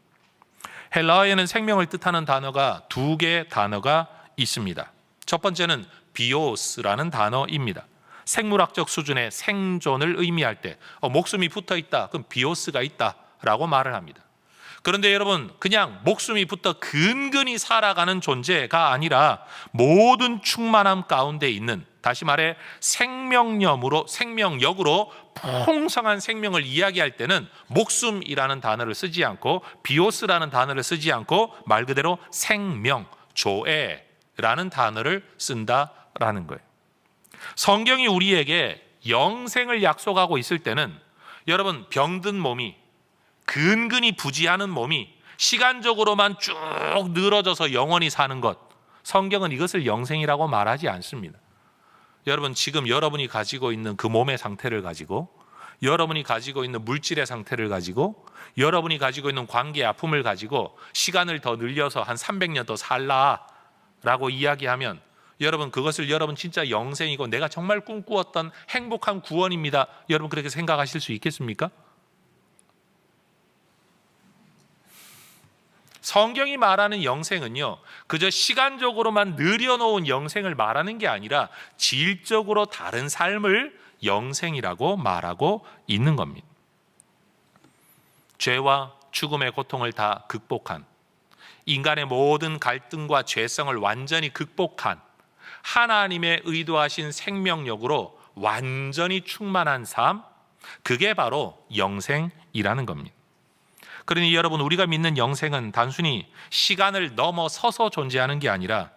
F: 헬라어에는 생명을 뜻하는 단어가 2개의 단어가 있습니다. 첫 번째는 비오스라는 단어입니다. 생물학적 수준의 생존을 의미할 때 목숨이 붙어 있다, 그럼 비오스가 있다라고 말을 합니다. 그런데 여러분, 그냥 목숨이 붙어 근근히 살아가는 존재가 아니라 모든 충만함 가운데 있는, 다시 말해 생명력으로 풍성한 생명을 이야기할 때는 목숨이라는 단어를 쓰지 않고 비오스라는 단어를 쓰지 않고 말 그대로 생명, 조에라는 단어를 쓴다라는 거예요. 성경이 우리에게 영생을 약속하고 있을 때는 여러분, 병든 몸이, 근근히 부지하는 몸이 시간적으로만 쭉 늘어져서 영원히 사는 것, 성경은 이것을 영생이라고 말하지 않습니다. 여러분, 지금 여러분이 가지고 있는 그 몸의 상태를 가지고, 여러분이 가지고 있는 물질의 상태를 가지고, 여러분이 가지고 있는 관계의 아픔을 가지고 시간을 더 늘려서 한 300년 더 살라라고 이야기하면 여러분, 그것을 여러분 진짜 영생이고 내가 정말 꿈꾸었던 행복한 구원입니다, 여러분 그렇게 생각하실 수 있겠습니까? 성경이 말하는 영생은요, 그저 시간적으로만 늘여놓은 영생을 말하는 게 아니라 질적으로 다른 삶을 영생이라고 말하고 있는 겁니다. 죄와 죽음의 고통을 다 극복한, 인간의 모든 갈등과 죄성을 완전히 극복한, 하나님의 의도하신 생명력으로 완전히 충만한 삶, 그게 바로 영생이라는 겁니다. 그러니 여러분, 우리가 믿는 영생은 단순히 시간을 넘어서서 존재하는 게 아니라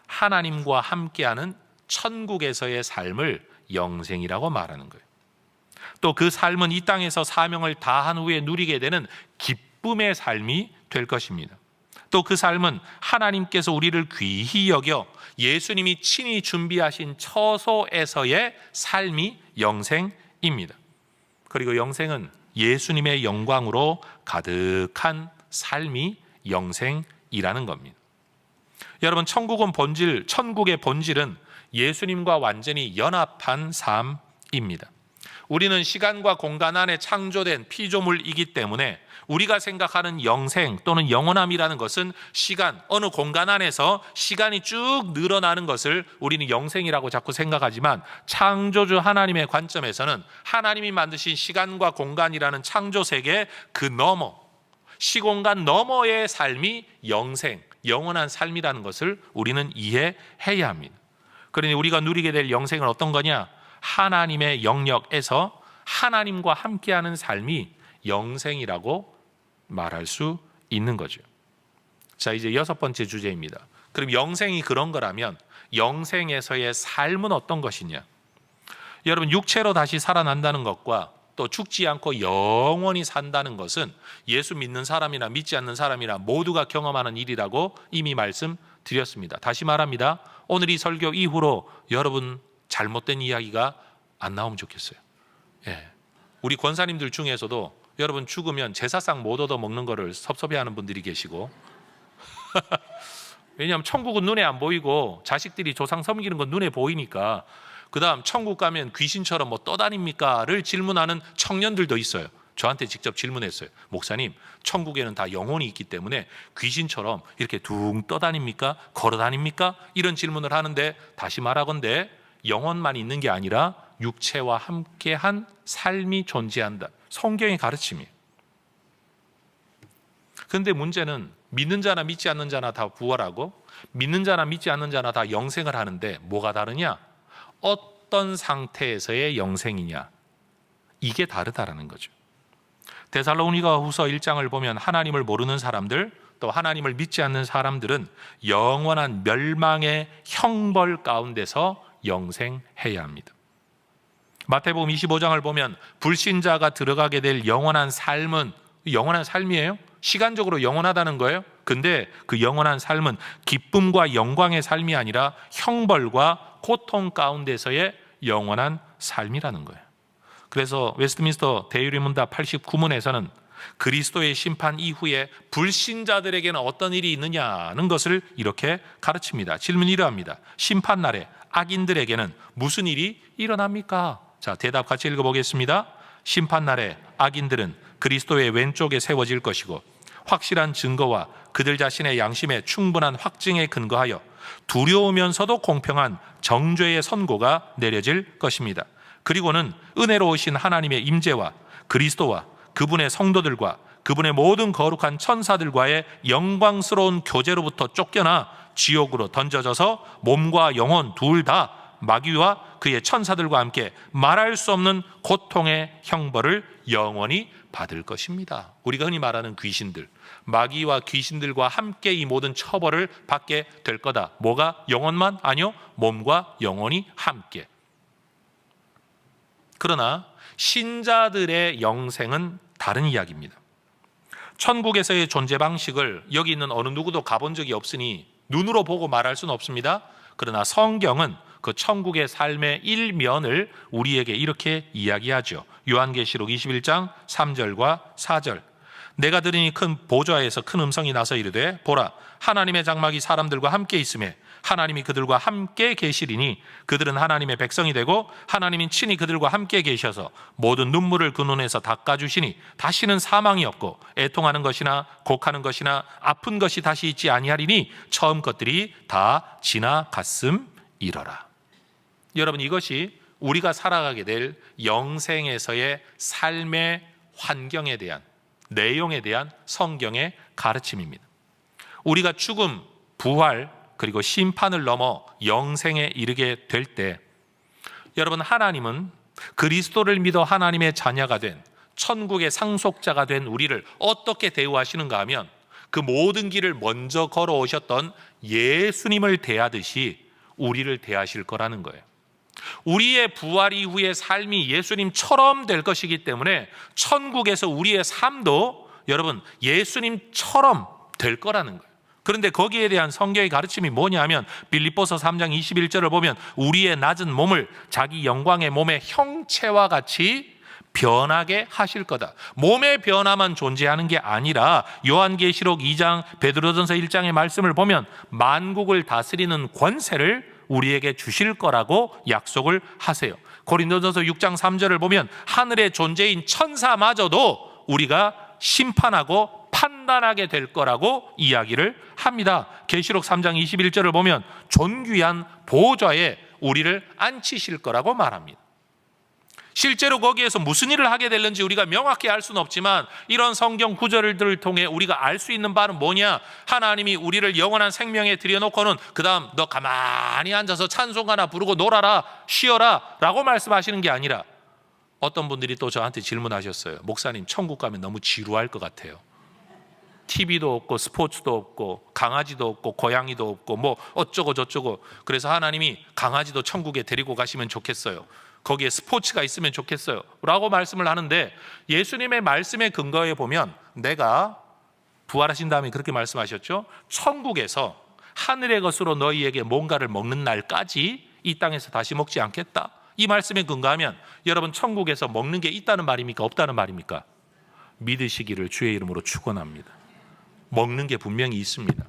F: 하나님과 함께하는 천국에서의 삶을 영생이라고 말하는 거예요. 또 그 삶은 이 땅에서 사명을 다한 후에 누리게 되는 기쁨의 삶이 될 것입니다. 또 그 삶은 하나님께서 우리를 귀히 여겨 예수님이 친히 준비하신 처소에서의 삶이 영생입니다. 그리고 영생은 예수님의 영광으로 가득한 삶이 영생이라는 겁니다. 여러분, 천국의 본질은 예수님과 완전히 연합한 삶입니다. 우리는 시간과 공간 안에 창조된 피조물이기 때문에 우리가 생각하는 영생 또는 영원함이라는 것은 시간, 어느 공간 안에서 시간이 쭉 늘어나는 것을 우리는 영생이라고 자꾸 생각하지만, 창조주 하나님의 관점에서는 하나님이 만드신 시간과 공간이라는 창조 세계 그 너머, 시공간 너머의 삶이 영생, 영원한 삶이라는 것을 우리는 이해해야 합니다. 그러니 우리가 누리게 될 영생은 어떤 거냐? 하나님의 영역에서 하나님과 함께하는 삶이 영생이라고 말할 수 있는 거죠. 자, 이제 6번째 주제입니다. 그럼 영생이 그런 거라면 영생에서의 삶은 어떤 것이냐? 여러분, 육체로 다시 살아난다는 것과 또 죽지 않고 영원히 산다는 것은 예수 믿는 사람이나 믿지 않는 사람이나 모두가 경험하는 일이라고 이미 말씀드렸습니다. 다시 말합니다. 오늘 이 설교 이후로 여러분 잘못된 이야기가 안 나오면 좋겠어요. 예. 우리 권사님들 중에서도 여러분 죽으면 제사상 못 얻어 먹는 거를 섭섭해하는 분들이 계시고 왜냐하면 천국은 눈에 안 보이고 자식들이 조상 섬기는 건 눈에 보이니까 그 다음 천국 가면 귀신처럼 뭐 떠다닙니까?를 질문하는 청년들도 있어요. 저한테 직접 질문했어요. 목사님, 천국에는 다 영혼이 있기 때문에 귀신처럼 이렇게 둥 떠다닙니까? 걸어다닙니까? 이런 질문을 하는데, 다시 말하건대 영혼만 있는 게 아니라 육체와 함께한 삶이 존재한다. 성경의 가르침이에요. 그런데 문제는 믿는 자나 믿지 않는 자나 다 부활하고 믿는 자나 믿지 않는 자나 다 영생을 하는데 뭐가 다르냐? 어떤 상태에서의 영생이냐? 이게 다르다라는 거죠. 데살로니가 후서 1장을 보면 하나님을 모르는 사람들, 또 하나님을 믿지 않는 사람들은 영원한 멸망의 형벌 가운데서 영생해야 합니다. 마태복음 25장을 보면 불신자가 들어가게 될 영원한 삶은 영원한 삶이에요. 시간적으로 영원하다는 거예요. 근데 그 영원한 삶은 기쁨과 영광의 삶이 아니라 형벌과 고통 가운데서의 영원한 삶이라는 거예요. 그래서 웨스트민스터 대의문답 89문에서는 그리스도의 심판 이후에 불신자들에게는 어떤 일이 있느냐는 것을 이렇게 가르칩니다. 질문이 이러합니다. 심판날에 악인들에게는 무슨 일이 일어납니까? 자, 대답 같이 읽어보겠습니다. 심판날에 악인들은 그리스도의 왼쪽에 세워질 것이고 확실한 증거와 그들 자신의 양심에 충분한 확증에 근거하여 두려우면서도 공평한 정죄의 선고가 내려질 것입니다. 그리고는 은혜로우신 하나님의 임재와 그리스도와 그분의 성도들과 그분의 모든 거룩한 천사들과의 영광스러운 교제로부터 쫓겨나 지옥으로 던져져서 몸과 영혼 둘 다 마귀와 그의 천사들과 함께 말할 수 없는 고통의 형벌을 영원히 받을 것입니다. 우리가 흔히 말하는 귀신들, 마귀와 귀신들과 함께 이 모든 처벌을 받게 될 거다. 뭐가? 영혼만? 아니요, 몸과 영혼이 함께. 그러나 신자들의 영생은 다른 이야기입니다. 천국에서의 존재 방식을 여기 있는 어느 누구도 가본 적이 없으니 눈으로 보고 말할 수는 없습니다. 그러나 성경은 그 천국의 삶의 일면을 우리에게 이렇게 이야기하죠. 요한계시록 21장 3절과 4절. 내가 들으니 큰 보좌에서 큰 음성이 나서 이르되 보라, 하나님의 장막이 사람들과 함께 있음에 하나님이 그들과 함께 계시리니 그들은 하나님의 백성이 되고 하나님이 친히 그들과 함께 계셔서 모든 눈물을 그 눈에서 닦아주시니 다시는 사망이 없고 애통하는 것이나 곡하는 것이나 아픈 것이 다시 있지 아니하리니 처음 것들이 다 지나갔음이러라. 여러분, 이것이 우리가 살아가게 될 영생에서의 삶의 환경에 대한, 내용에 대한 성경의 가르침입니다. 우리가 죽음, 부활, 그리고 심판을 넘어 영생에 이르게 될 때, 여러분, 하나님은 그리스도를 믿어 하나님의 자녀가 된, 천국의 상속자가 된 우리를 어떻게 대우하시는가 하면 그 모든 길을 먼저 걸어오셨던 예수님을 대하듯이 우리를 대하실 거라는 거예요. 우리의 부활 이후의 삶이 예수님처럼 될 것이기 때문에 천국에서 우리의 삶도 여러분 예수님처럼 될 거라는 거예요. 그런데 거기에 대한 성경의 가르침이 뭐냐면 빌립보서 3장 21절을 보면 우리의 낮은 몸을 자기 영광의 몸의 형체와 같이 변하게 하실 거다. 몸의 변화만 존재하는 게 아니라 요한계시록 2장, 베드로전서 1장의 말씀을 보면 만국을 다스리는 권세를 우리에게 주실 거라고 약속을 하세요. 고린도전서 6장 3절을 보면 하늘의 존재인 천사마저도 우리가 심판하고 판단하게 될 거라고 이야기를 합니다. 계시록 3장 21절을 보면 존귀한 보좌에 우리를 앉히실 거라고 말합니다. 실제로 거기에서 무슨 일을 하게 될는지 우리가 명확히 알 수는 없지만 이런 성경 구절들을 통해 우리가 알 수 있는 바는 뭐냐? 하나님이 우리를 영원한 생명에 들여놓고는 그 다음 너 가만히 앉아서 찬송가나 부르고 놀아라, 쉬어라 라고 말씀하시는 게 아니라, 어떤 분들이 또 저한테 질문하셨어요. 목사님, 천국 가면 너무 지루할 것 같아요. TV도 없고 스포츠도 없고 강아지도 없고 고양이도 없고 뭐 어쩌고 저쩌고, 그래서 하나님이 강아지도 천국에 데리고 가시면 좋겠어요, 거기에 스포츠가 있으면 좋겠어요 라고 말씀을 하는데, 예수님의 말씀에 근거해 보면, 내가 부활하신 다음에 그렇게 말씀하셨죠. 천국에서 하늘의 것으로 너희에게 뭔가를 먹는 날까지 이 땅에서 다시 먹지 않겠다, 이 말씀에 근거하면 여러분, 천국에서 먹는 게 있다는 말입니까, 없다는 말입니까? 믿으시기를 주의 이름으로 축원합니다. 먹는 게 분명히 있습니다.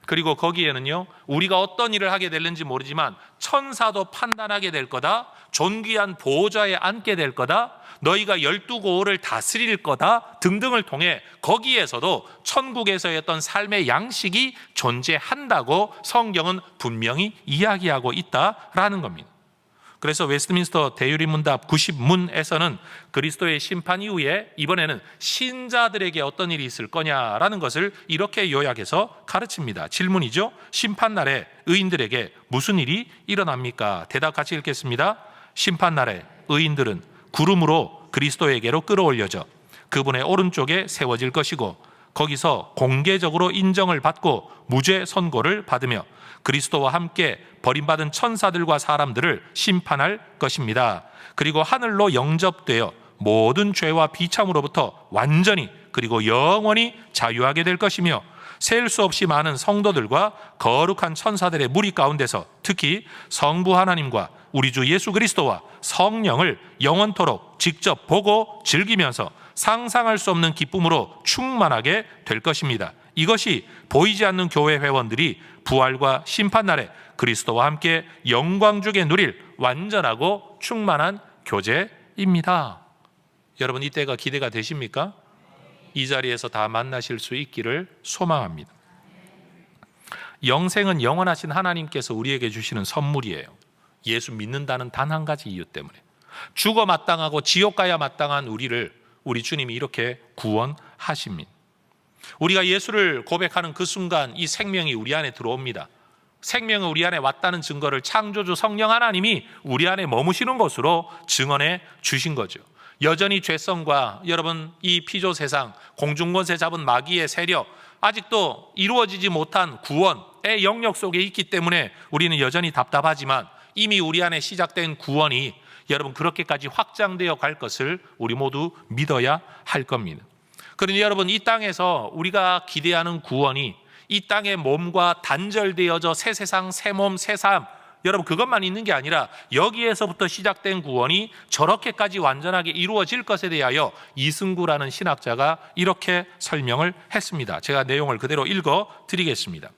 F: 그리고 거기에는요, 우리가 어떤 일을 하게 될는지 모르지만 천사도 판단하게 될 거다, 존귀한 보호자에 앉게 될 거다, 너희가 12고을을 다스릴 거다 등등을 통해 거기에서도 천국에서의 어떤 삶의 양식이 존재한다고 성경은 분명히 이야기하고 있다라는 겁니다. 그래서 웨스트민스터 대유리문답 90문에서는 그리스도의 심판 이후에 이번에는 신자들에게 어떤 일이 있을 거냐라는 것을 이렇게 요약해서 가르칩니다. 질문이죠. 심판날에 의인들에게 무슨 일이 일어납니까? 대답 같이 읽겠습니다. 심판날에 의인들은 구름으로 그리스도에게로 끌어올려져 그분의 오른쪽에 세워질 것이고, 거기서 공개적으로 인정을 받고 무죄 선고를 받으며 그리스도와 함께 버림받은 천사들과 사람들을 심판할 것입니다. 그리고 하늘로 영접되어 모든 죄와 비참으로부터 완전히 그리고 영원히 자유하게 될 것이며, 셀 수 없이 많은 성도들과 거룩한 천사들의 무리 가운데서 특히 성부 하나님과 우리 주 예수 그리스도와 성령을 영원토록 직접 보고 즐기면서 상상할 수 없는 기쁨으로 충만하게 될 것입니다. 이것이 보이지 않는 교회 회원들이 부활과 심판날에 그리스도와 함께 영광 중에 누릴 완전하고 충만한 교제입니다. 여러분, 이때가 기대가 되십니까? 이 자리에서 다 만나실 수 있기를 소망합니다. 영생은 영원하신 하나님께서 우리에게 주시는 선물이에요. 예수 믿는다는 단 한 가지 이유 때문에. 죽어 마땅하고 지옥 가야 마땅한 우리를 우리 주님이 이렇게 구원하십니다. 우리가 예수를 고백하는 그 순간 이 생명이 우리 안에 들어옵니다. 생명이 우리 안에 왔다는 증거를 창조주 성령 하나님이 우리 안에 머무시는 것으로 증언해 주신 거죠. 여전히 죄성과 여러분 이 피조 세상, 공중권세 잡은 마귀의 세력, 아직도 이루어지지 못한 구원의 영역 속에 있기 때문에 우리는 여전히 답답하지만, 이미 우리 안에 시작된 구원이 여러분 그렇게까지 확장되어 갈 것을 우리 모두 믿어야 할 겁니다. 그러니 여러분, 이 땅에서 우리가 기대하는 구원이 이 땅의 몸과 단절되어져 새 세상, 새 몸, 새 삶, 여러분 그것만 있는 게 아니라 여기에서부터 시작된 구원이 저렇게까지 완전하게 이루어질 것에 대하여 이승구라는 신학자가 이렇게 설명을 했습니다. 제가 내용을 그대로 읽어 드리겠습니다.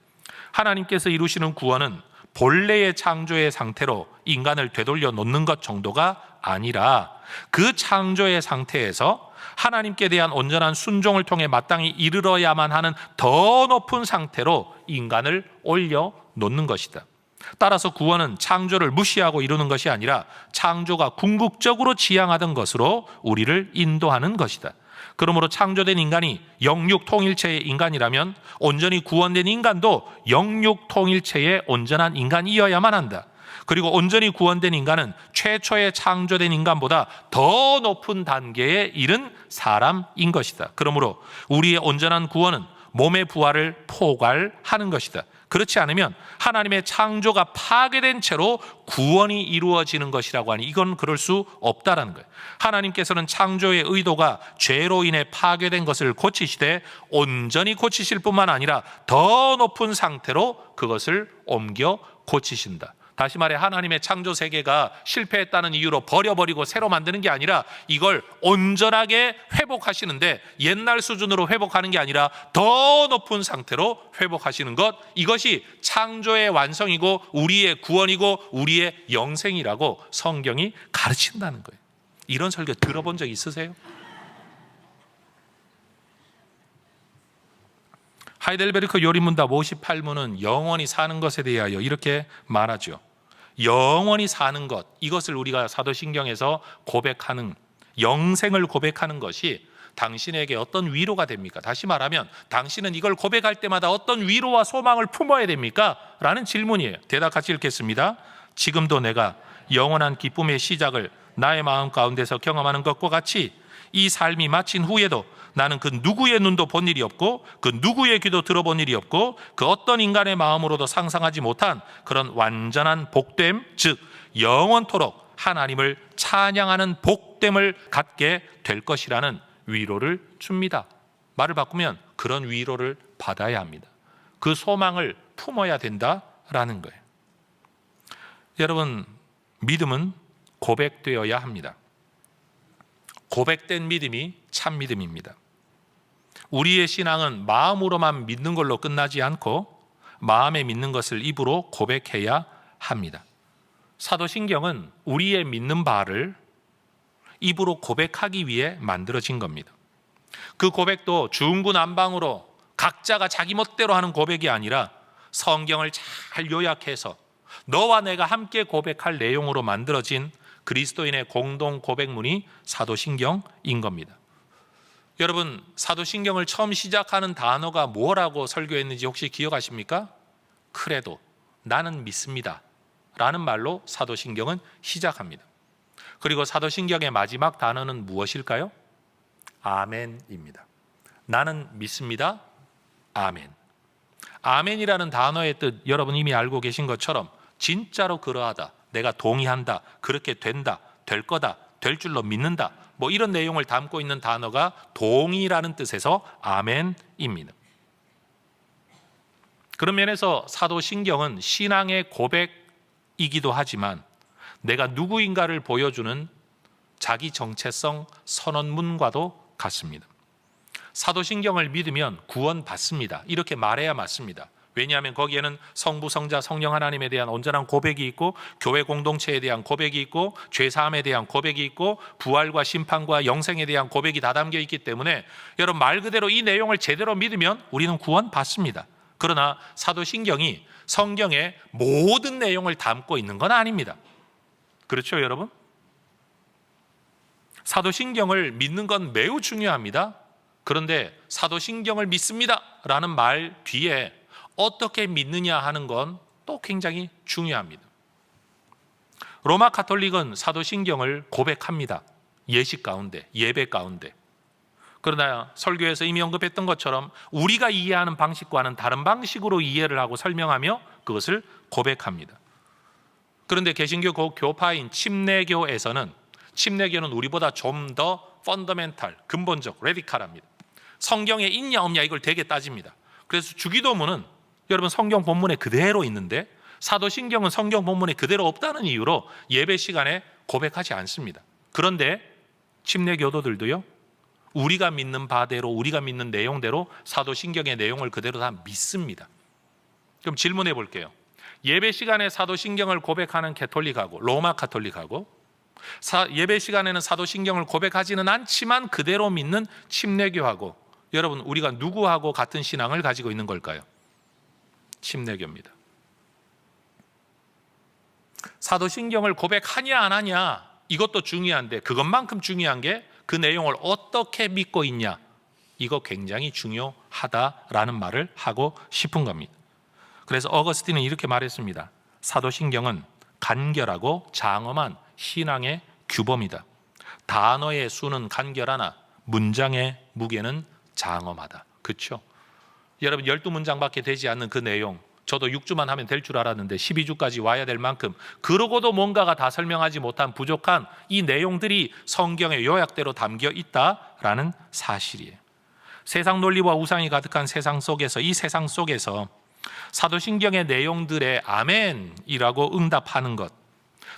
F: 하나님께서 이루시는 구원은 본래의 창조의 상태로 인간을 되돌려 놓는 것 정도가 아니라 그 창조의 상태에서 하나님께 대한 온전한 순종을 통해 마땅히 이르러야만 하는 더 높은 상태로 인간을 올려 놓는 것이다. 따라서 구원은 창조를 무시하고 이루는 것이 아니라 창조가 궁극적으로 지향하던 것으로 우리를 인도하는 것이다. 그러므로 창조된 인간이 영육 통일체의 인간이라면 온전히 구원된 인간도 영육 통일체의 온전한 인간이어야만 한다. 그리고 온전히 구원된 인간은 최초에 창조된 인간보다 더 높은 단계에 이른 사람인 것이다. 그러므로 우리의 온전한 구원은 몸의 부활을 포괄하는 것이다. 그렇지 않으면 하나님의 창조가 파괴된 채로 구원이 이루어지는 것이라고 하니 이건 그럴 수 없다라는 거예요. 하나님께서는 창조의 의도가 죄로 인해 파괴된 것을 고치시되 온전히 고치실 뿐만 아니라 더 높은 상태로 그것을 옮겨 고치신다. 다시 말해 하나님의 창조 세계가 실패했다는 이유로 버려버리고 새로 만드는 게 아니라 이걸 온전하게 회복하시는데 옛날 수준으로 회복하는 게 아니라 더 높은 상태로 회복하시는 것, 이것이 창조의 완성이고 우리의 구원이고 우리의 영생이라고 성경이 가르친다는 거예요. 이런 설교 들어본 적 있으세요? 하이델베르크 요리문답 58문은 영원히 사는 것에 대하여 이렇게 말하죠. 영원히 사는 것, 이것을 우리가 사도신경에서 고백하는, 영생을 고백하는 것이 당신에게 어떤 위로가 됩니까? 다시 말하면 당신은 이걸 고백할 때마다 어떤 위로와 소망을 품어야 됩니까? 라는 질문이에요. 대답 같이 읽겠습니다. 지금도 내가 영원한 기쁨의 시작을 나의 마음 가운데서 경험하는 것과 같이 이 삶이 마친 후에도 나는 그 누구의 눈도 본 일이 없고 그 누구의 귀도 들어본 일이 없고 그 어떤 인간의 마음으로도 상상하지 못한 그런 완전한 복됨, 즉 영원토록 하나님을 찬양하는 복됨을 갖게 될 것이라는 위로를 줍니다. 말을 바꾸면 그런 위로를 받아야 합니다. 그 소망을 품어야 된다라는 거예요. 여러분, 믿음은 고백되어야 합니다. 고백된 믿음이 참 믿음입니다. 우리의 신앙은 마음으로만 믿는 걸로 끝나지 않고 마음에 믿는 것을 입으로 고백해야 합니다. 사도신경은 우리의 믿는 바를 입으로 고백하기 위해 만들어진 겁니다. 그 고백도 중구난방으로 각자가 자기 멋대로 하는 고백이 아니라 성경을 잘 요약해서 너와 내가 함께 고백할 내용으로 만들어진 그리스도인의 공동 고백문이 사도신경인 겁니다. 여러분, 사도신경을 처음 시작하는 단어가 뭐라고 설교했는지 혹시 기억하십니까? 크레도, 나는 믿습니다 라는 말로 사도신경은 시작합니다. 그리고 사도신경의 마지막 단어는 무엇일까요? 아멘입니다. 나는 믿습니다. 아멘. 아멘이라는 단어의 뜻 여러분 이미 알고 계신 것처럼 진짜로 그러하다, 내가 동의한다, 그렇게 된다, 될 거다, 될 줄로 믿는다, 뭐 이런 내용을 담고 있는 단어가 동의라는 뜻에서 아멘입니다. 그런 면에서 사도신경은 신앙의 고백이기도 하지만 내가 누구인가를 보여주는 자기 정체성 선언문과도 같습니다. 사도신경을 믿으면 구원받습니다. 이렇게 말해야 맞습니다. 왜냐하면 거기에는 성부, 성자, 성령 하나님에 대한 온전한 고백이 있고 교회 공동체에 대한 고백이 있고 죄사함에 대한 고백이 있고 부활과 심판과 영생에 대한 고백이 다 담겨 있기 때문에 여러분 말 그대로 이 내용을 제대로 믿으면 우리는 구원받습니다. 그러나 사도신경이 성경의 모든 내용을 담고 있는 건 아닙니다. 그렇죠, 여러분? 사도신경을 믿는 건 매우 중요합니다. 그런데 사도신경을 믿습니다 라는 말 뒤에 어떻게 믿느냐 하는 건 또 굉장히 중요합니다. 로마 가톨릭은 사도신경을 고백합니다. 예식 가운데, 예배 가운데. 그러나 설교에서 이미 언급했던 것처럼 우리가 이해하는 방식과는 다른 방식으로 이해를 하고 설명하며 그것을 고백합니다. 그런데 개신교 교파인 침례교에서는 침례교는 우리보다 좀 더 펀더멘탈, 근본적, 레디칼합니다. 성경에 있냐 없냐 이걸 되게 따집니다. 그래서 주기도문은 여러분 성경 본문에 그대로 있는데 사도신경은 성경 본문에 그대로 없다는 이유로 예배 시간에 고백하지 않습니다. 그런데 침례교도들도요, 우리가 믿는 바대로, 우리가 믿는 내용대로 사도신경의 내용을 그대로 다 믿습니다. 그럼 질문해 볼게요. 예배 시간에 사도신경을 고백하는 가톨릭하고 로마 가톨릭하고 예배 시간에는 사도신경을 고백하지는 않지만 그대로 믿는 침례교하고 여러분 우리가 누구하고 같은 신앙을 가지고 있는 걸까요? 침례교입니다. 사도신경을 고백하냐 안 하냐 이것도 중요한데 그것만큼 중요한 게 그 내용을 어떻게 믿고 있냐, 이거 굉장히 중요하다라는 말을 하고 싶은 겁니다. 그래서 어거스틴은 이렇게 말했습니다. 사도신경은 간결하고 장엄한 신앙의 규범이다. 단어의 수는 간결하나 문장의 무게는 장엄하다. 그렇죠? 여러분 12문장밖에 되지 않는 그 내용, 저도 6주만 하면 될 줄 알았는데 12주까지 와야 될 만큼 그러고도 뭔가가 다 설명하지 못한 부족한 이 내용들이 성경의 요약대로 담겨 있다라는 사실이에요. 세상 논리와 우상이 가득한 세상 속에서 이 세상 속에서 사도신경의 내용들에 아멘이라고 응답하는 것,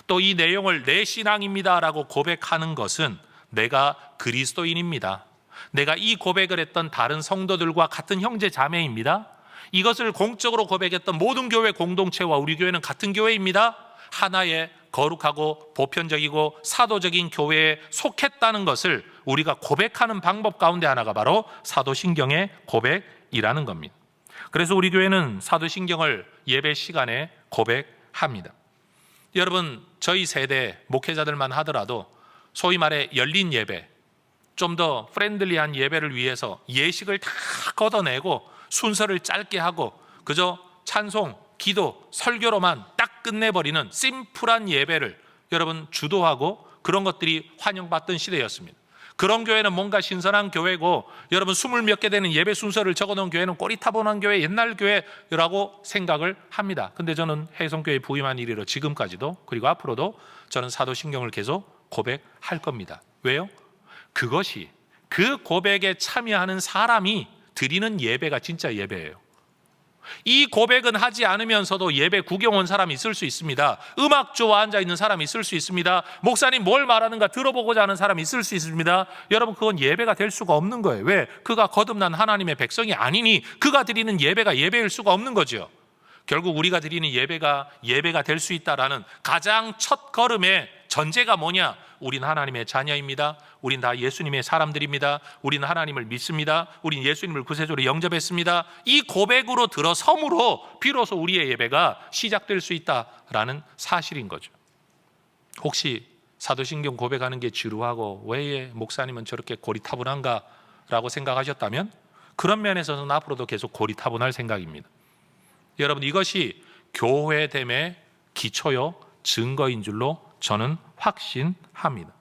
F: 또 이 내용을 내 신앙입니다라고 고백하는 것은 내가 그리스도인입니다, 내가 이 고백을 했던 다른 성도들과 같은 형제 자매입니다, 이것을 공적으로 고백했던 모든 교회 공동체와 우리 교회는 같은 교회입니다, 하나의 거룩하고 보편적이고 사도적인 교회에 속했다는 것을 우리가 고백하는 방법 가운데 하나가 바로 사도신경의 고백이라는 겁니다. 그래서 우리 교회는 사도신경을 예배 시간에 고백합니다. 여러분, 저희 세대 목회자들만 하더라도 소위 말해 열린 예배, 좀 더 프렌들리한 예배를 위해서 예식을 다 걷어내고 순서를 짧게 하고 그저 찬송, 기도, 설교로만 딱 끝내버리는 심플한 예배를 여러분 주도하고 그런 것들이 환영받던 시대였습니다. 그런 교회는 뭔가 신선한 교회고, 여러분 20몇 개 되는 예배 순서를 적어놓은 교회는 꼬리타분한 교회, 옛날 교회라고 생각을 합니다. 근데 저는 해성교회 부임한 이래로 지금까지도, 그리고 앞으로도 저는 사도신경을 계속 고백할 겁니다. 왜요? 그것이, 그 고백에 참여하는 사람이 드리는 예배가 진짜 예배예요. 이 고백은 하지 않으면서도 예배 구경 온 사람이 있을 수 있습니다. 음악 좋아 앉아 있는 사람이 있을 수 있습니다. 목사님 뭘 말하는가 들어보고자 하는 사람이 있을 수 있습니다. 여러분, 그건 예배가 될 수가 없는 거예요. 왜? 그가 거듭난 하나님의 백성이 아니니 그가 드리는 예배가 예배일 수가 없는 거죠. 결국 우리가 드리는 예배가 될 수 있다라는 가장 첫 걸음의 전제가 뭐냐? 우린 하나님의 자녀입니다. 우린 다 예수님의 사람들입니다. 우린 하나님을 믿습니다. 우린 예수님을 구세주로 영접했습니다. 이 고백으로 들어섬으로 비로소 우리의 예배가 시작될 수 있다라는 사실인 거죠. 혹시 사도신경 고백하는 게 지루하고 왜 목사님은 저렇게 고리타분한가 라고 생각하셨다면, 그런 면에서는 앞으로도 계속 고리타분할 생각입니다. 여러분, 이것이 교회됨의 기초요 증거인 줄로 저는 확신합니다.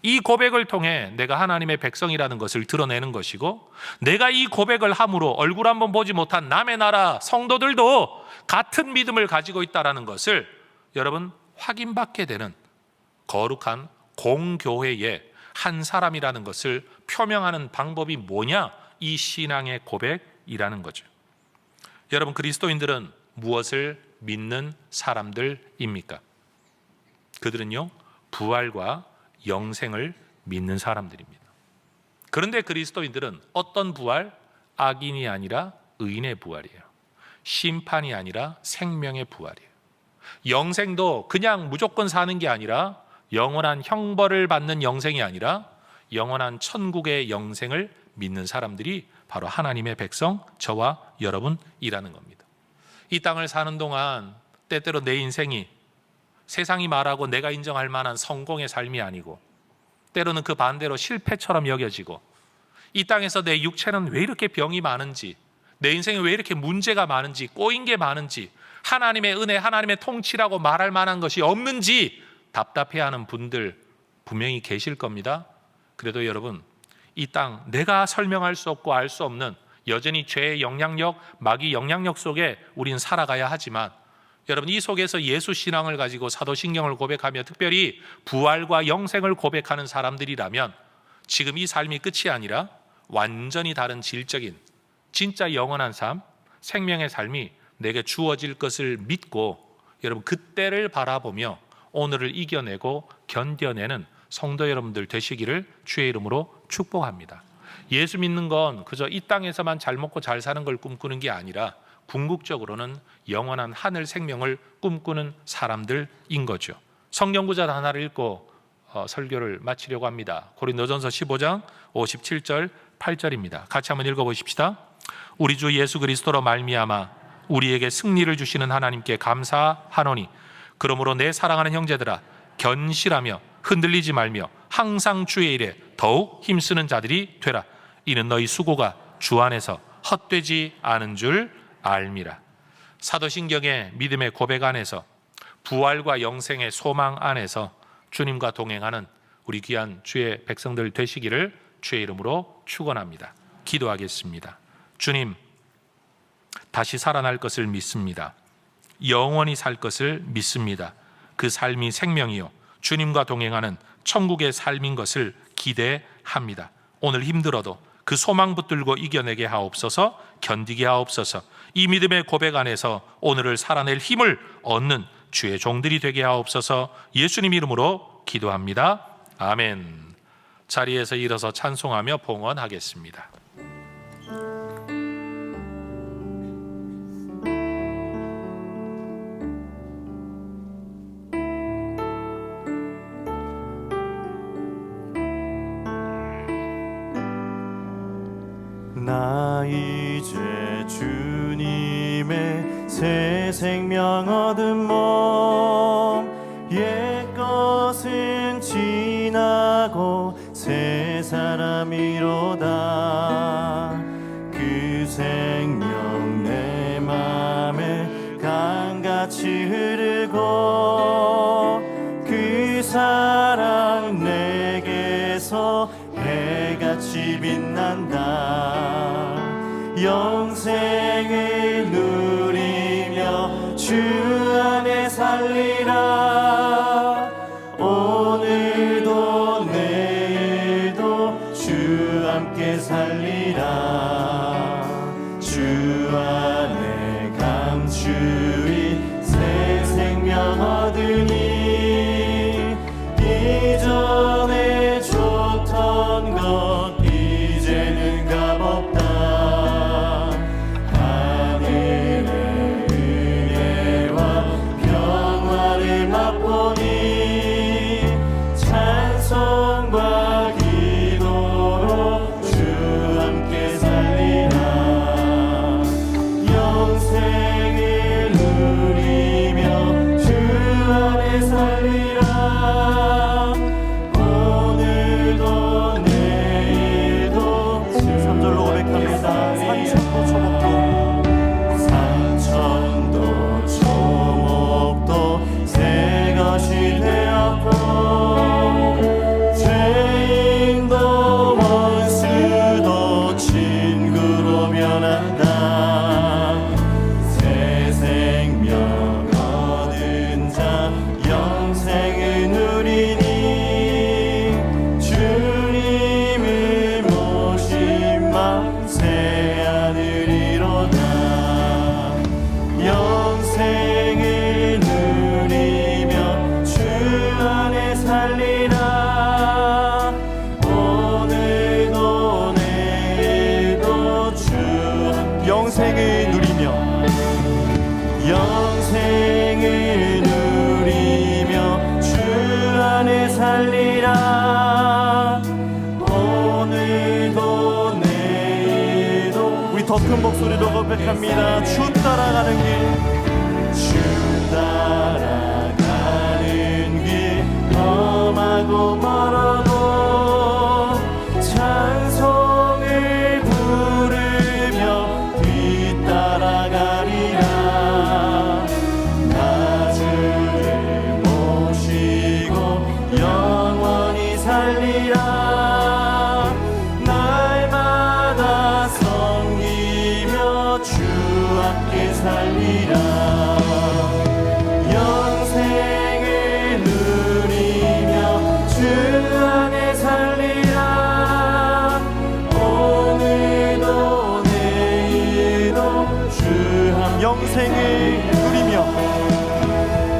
F: 이 고백을 통해 내가 하나님의 백성이라는 것을 드러내는 것이고, 내가 이 고백을 함으로 얼굴 한번 보지 못한 남의 나라 성도들도 같은 믿음을 가지고 있다는 것을 여러분 확인받게 되는 거룩한 공교회의 한 사람이라는 것을 표명하는 방법이 뭐냐? 이 신앙의 고백이라는 거죠. 여러분, 그리스도인들은 무엇을 믿는 사람들입니까? 그들은요, 부활과 영생을 믿는 사람들입니다. 그런데 그리스도인들은 어떤 부활? 악인이 아니라 의인의 부활이에요. 심판이 아니라 생명의 부활이에요. 영생도 그냥 무조건 사는 게 아니라, 영원한 형벌을 받는 영생이 아니라 영원한 천국의 영생을 믿는 사람들이 바로 하나님의 백성, 저와 여러분이라는 겁니다. 이 땅을 사는 동안 때때로 내 인생이 세상이 말하고 내가 인정할 만한 성공의 삶이 아니고, 때로는 그 반대로 실패처럼 여겨지고, 이 땅에서 내 육체는 왜 이렇게 병이 많은지, 내 인생에 왜 이렇게 문제가 많은지, 꼬인 게 많은지, 하나님의 은혜, 하나님의 통치라고 말할 만한 것이 없는지 답답해하는 분들 분명히 계실 겁니다. 그래도 여러분, 이 땅 내가 설명할 수 없고 알 수 없는 여전히 죄의 영향력, 마귀 영향력 속에 우린 살아가야 하지만, 여러분, 이 속에서 예수 신앙을 가지고 사도신경을 고백하며 특별히 부활과 영생을 고백하는 사람들이라면 지금 이 삶이 끝이 아니라 완전히 다른 질적인 진짜 영원한 삶, 생명의 삶이 내게 주어질 것을 믿고, 여러분 그때를 바라보며 오늘을 이겨내고 견뎌내는 성도 여러분들 되시기를 주의 이름으로 축복합니다. 예수 믿는 건 그저 이 땅에서만 잘 먹고 잘 사는 걸 꿈꾸는 게 아니라 궁극적으로는 영원한 하늘 생명을 꿈꾸는 사람들인 거죠. 성경 구절 하나를 읽고 설교를 마치려고 합니다. 고린도전서 15장 57절 8절입니다. 같이 한번 읽어보십시다. 우리 주 예수 그리스도로 말미암아 우리에게 승리를 주시는 하나님께 감사하노니, 그러므로 내 사랑하는 형제들아, 견실하며 흔들리지 말며 항상 주의 일에 더욱 힘쓰는 자들이 되라. 이는 너희 수고가 주 안에서 헛되지 않은 줄 알미라. 사도신경의 믿음의 고백 안에서, 부활과 영생의 소망 안에서 주님과 동행하는 우리 귀한 주의 백성들 되시기를 주의 이름으로 축원합니다. 기도하겠습니다. 주님, 다시 살아날 것을 믿습니다. 영원히 살 것을 믿습니다. 그 삶이 생명이요 주님과 동행하는 천국의 삶인 것을 기대합니다. 오늘 힘들어도 그 소망 붙들고 이겨내게 하옵소서, 견디게 하옵소서. 이 믿음의 고백 안에서 오늘을 살아낼 힘을 얻는 주의 종들이 되게 하옵소서. 예수님 이름으로 기도합니다. 아멘. 자리에서 일어서 찬송하며 봉헌하겠습니다.
A: 나 이제 주님의 새 생명 얻은 몸, 옛것은 지나고 새 사람이로다. 그 생명 내 맘에 강같이 흐르고, 그 사랑 내게서 해같이 빛난다. 영생을 누리며 주 안에 살리라. 오늘도 내일도 주 함께 살리라. 주 안에 감추인 새 생명 얻으니, 이전에 좋던 것 이제는 값없다. 하늘의 은혜와 평화를 맛보니, 찬송과 기도로 주 함께 살리라. 영생을 누리며 주 안에 살리라. 오늘도 내일도 3절로 고백합니다. 산천도 초목도 새 것이 되었고, 죄인도 원수도 친구로 변한다. 새 생명 얻은 자 영생을 누리니, 주님을 모신 마 새 하늘이로다. 영생을 누리며 주 안에 살리라. 오늘도 내일도 주 영생을 누리며, 영생을 누리며 주 안에 살리라. 오늘도 내일도 우리 더 큰 목소리로 고백합니다. 주 따라가는 길, 주 따라가는 길 험하고 멀어도 찬송을 부르며 뒤따라가리라. 나 주를 모시고 영원히 살리라. 날마다 섬기며 주 함께 살리라. 영생을 누리며 주 안에 살리라. 오늘도 내일도 주 함께 영생을 누리며,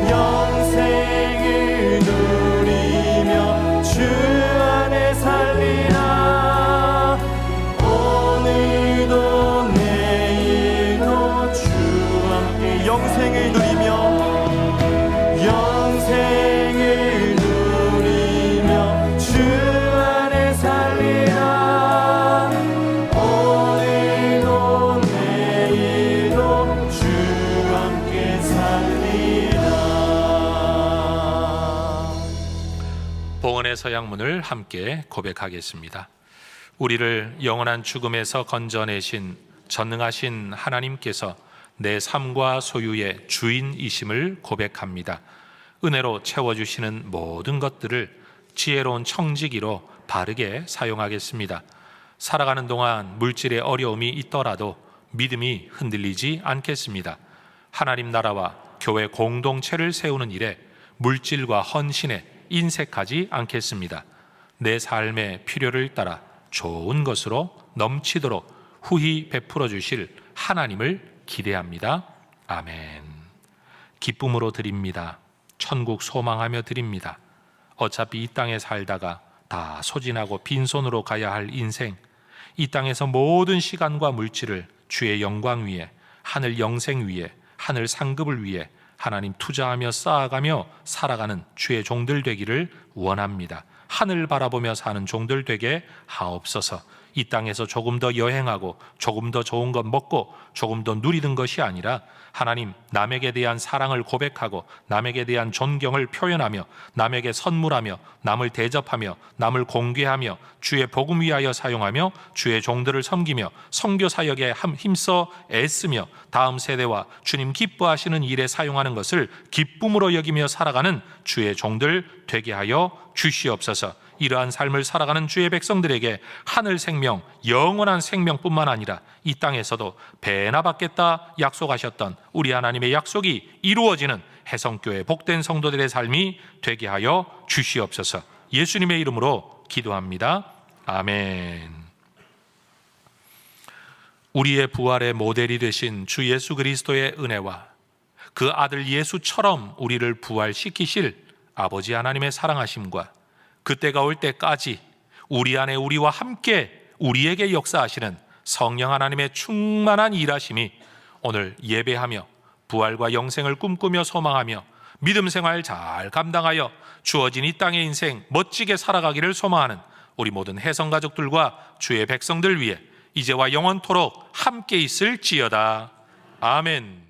A: 영생을 누리며 주 안에 살리라. 오늘도 내일도 주 함께 영생을 누리며, 영생을 누리며 주 안에 살리라. 오늘도 내일도 주 함께 살리라.
F: 봉헌의 서양문을 함께 고백하겠습니다. 우리를 영원한 죽음에서 건져내신 전능하신 하나님께서 내 삶과 소유의 주인이심을 고백합니다. 은혜로 채워주시는 모든 것들을 지혜로운 청지기로 바르게 사용하겠습니다. 살아가는 동안 물질의 어려움이 있더라도 믿음이 흔들리지 않겠습니다. 하나님 나라와 교회 공동체를 세우는 일에 물질과 헌신에 인색하지 않겠습니다. 내 삶의 필요를 따라 좋은 것으로 넘치도록 후히 베풀어 주실 하나님을 기대합니다. 아멘. 기쁨으로 드립니다. 천국 소망하며 드립니다. 어차피 이 땅에 살다가 다 소진하고 빈손으로 가야 할 인생, 이 땅에서 모든 시간과 물질을 주의 영광 위에, 하늘 영생 위에, 하늘 상급을 위해 하나님 투자하며 쌓아가며 살아가는 주의 종들 되기를 원합니다. 하늘 바라보며 사는 종들 되게 하옵소서. 이 땅에서 조금 더 여행하고 조금 더 좋은 것 먹고 조금 더 누리는 것이 아니라 하나님, 남에게 대한 사랑을 고백하고 남에게 대한 존경을 표현하며 남에게 선물하며 남을 대접하며 남을 공개하며 주의 복음 위하여 사용하며 주의 종들을 섬기며 선교 사역에 힘써 애쓰며 다음 세대와 주님 기뻐하시는 일에 사용하는 것을 기쁨으로 여기며 살아가는 주의 종들 되게 하여 주시옵소서. 이러한 삶을 살아가는 주의 백성들에게 하늘 생명, 영원한 생명뿐만 아니라 이 땅에서도 배나 받겠다 약속하셨던 우리 하나님의 약속이 이루어지는 해성교회 복된 성도들의 삶이 되게 하여 주시옵소서. 예수님의 이름으로 기도합니다. 아멘. 우리의 부활의 모델이 되신 주 예수 그리스도의 은혜와 그 아들 예수처럼 우리를 부활시키실 아버지 하나님의 사랑하심과 그때가 올 때까지 우리 안에 우리와 함께 우리에게 역사하시는 성령 하나님의 충만한 일하심이 오늘 예배하며 부활과 영생을 꿈꾸며 소망하며 믿음 생활 잘 감당하여 주어진 이 땅의 인생 멋지게 살아가기를 소망하는 우리 모든 해성가족들과 주의 백성들 위해 이제와 영원토록 함께 있을지어다. 아멘.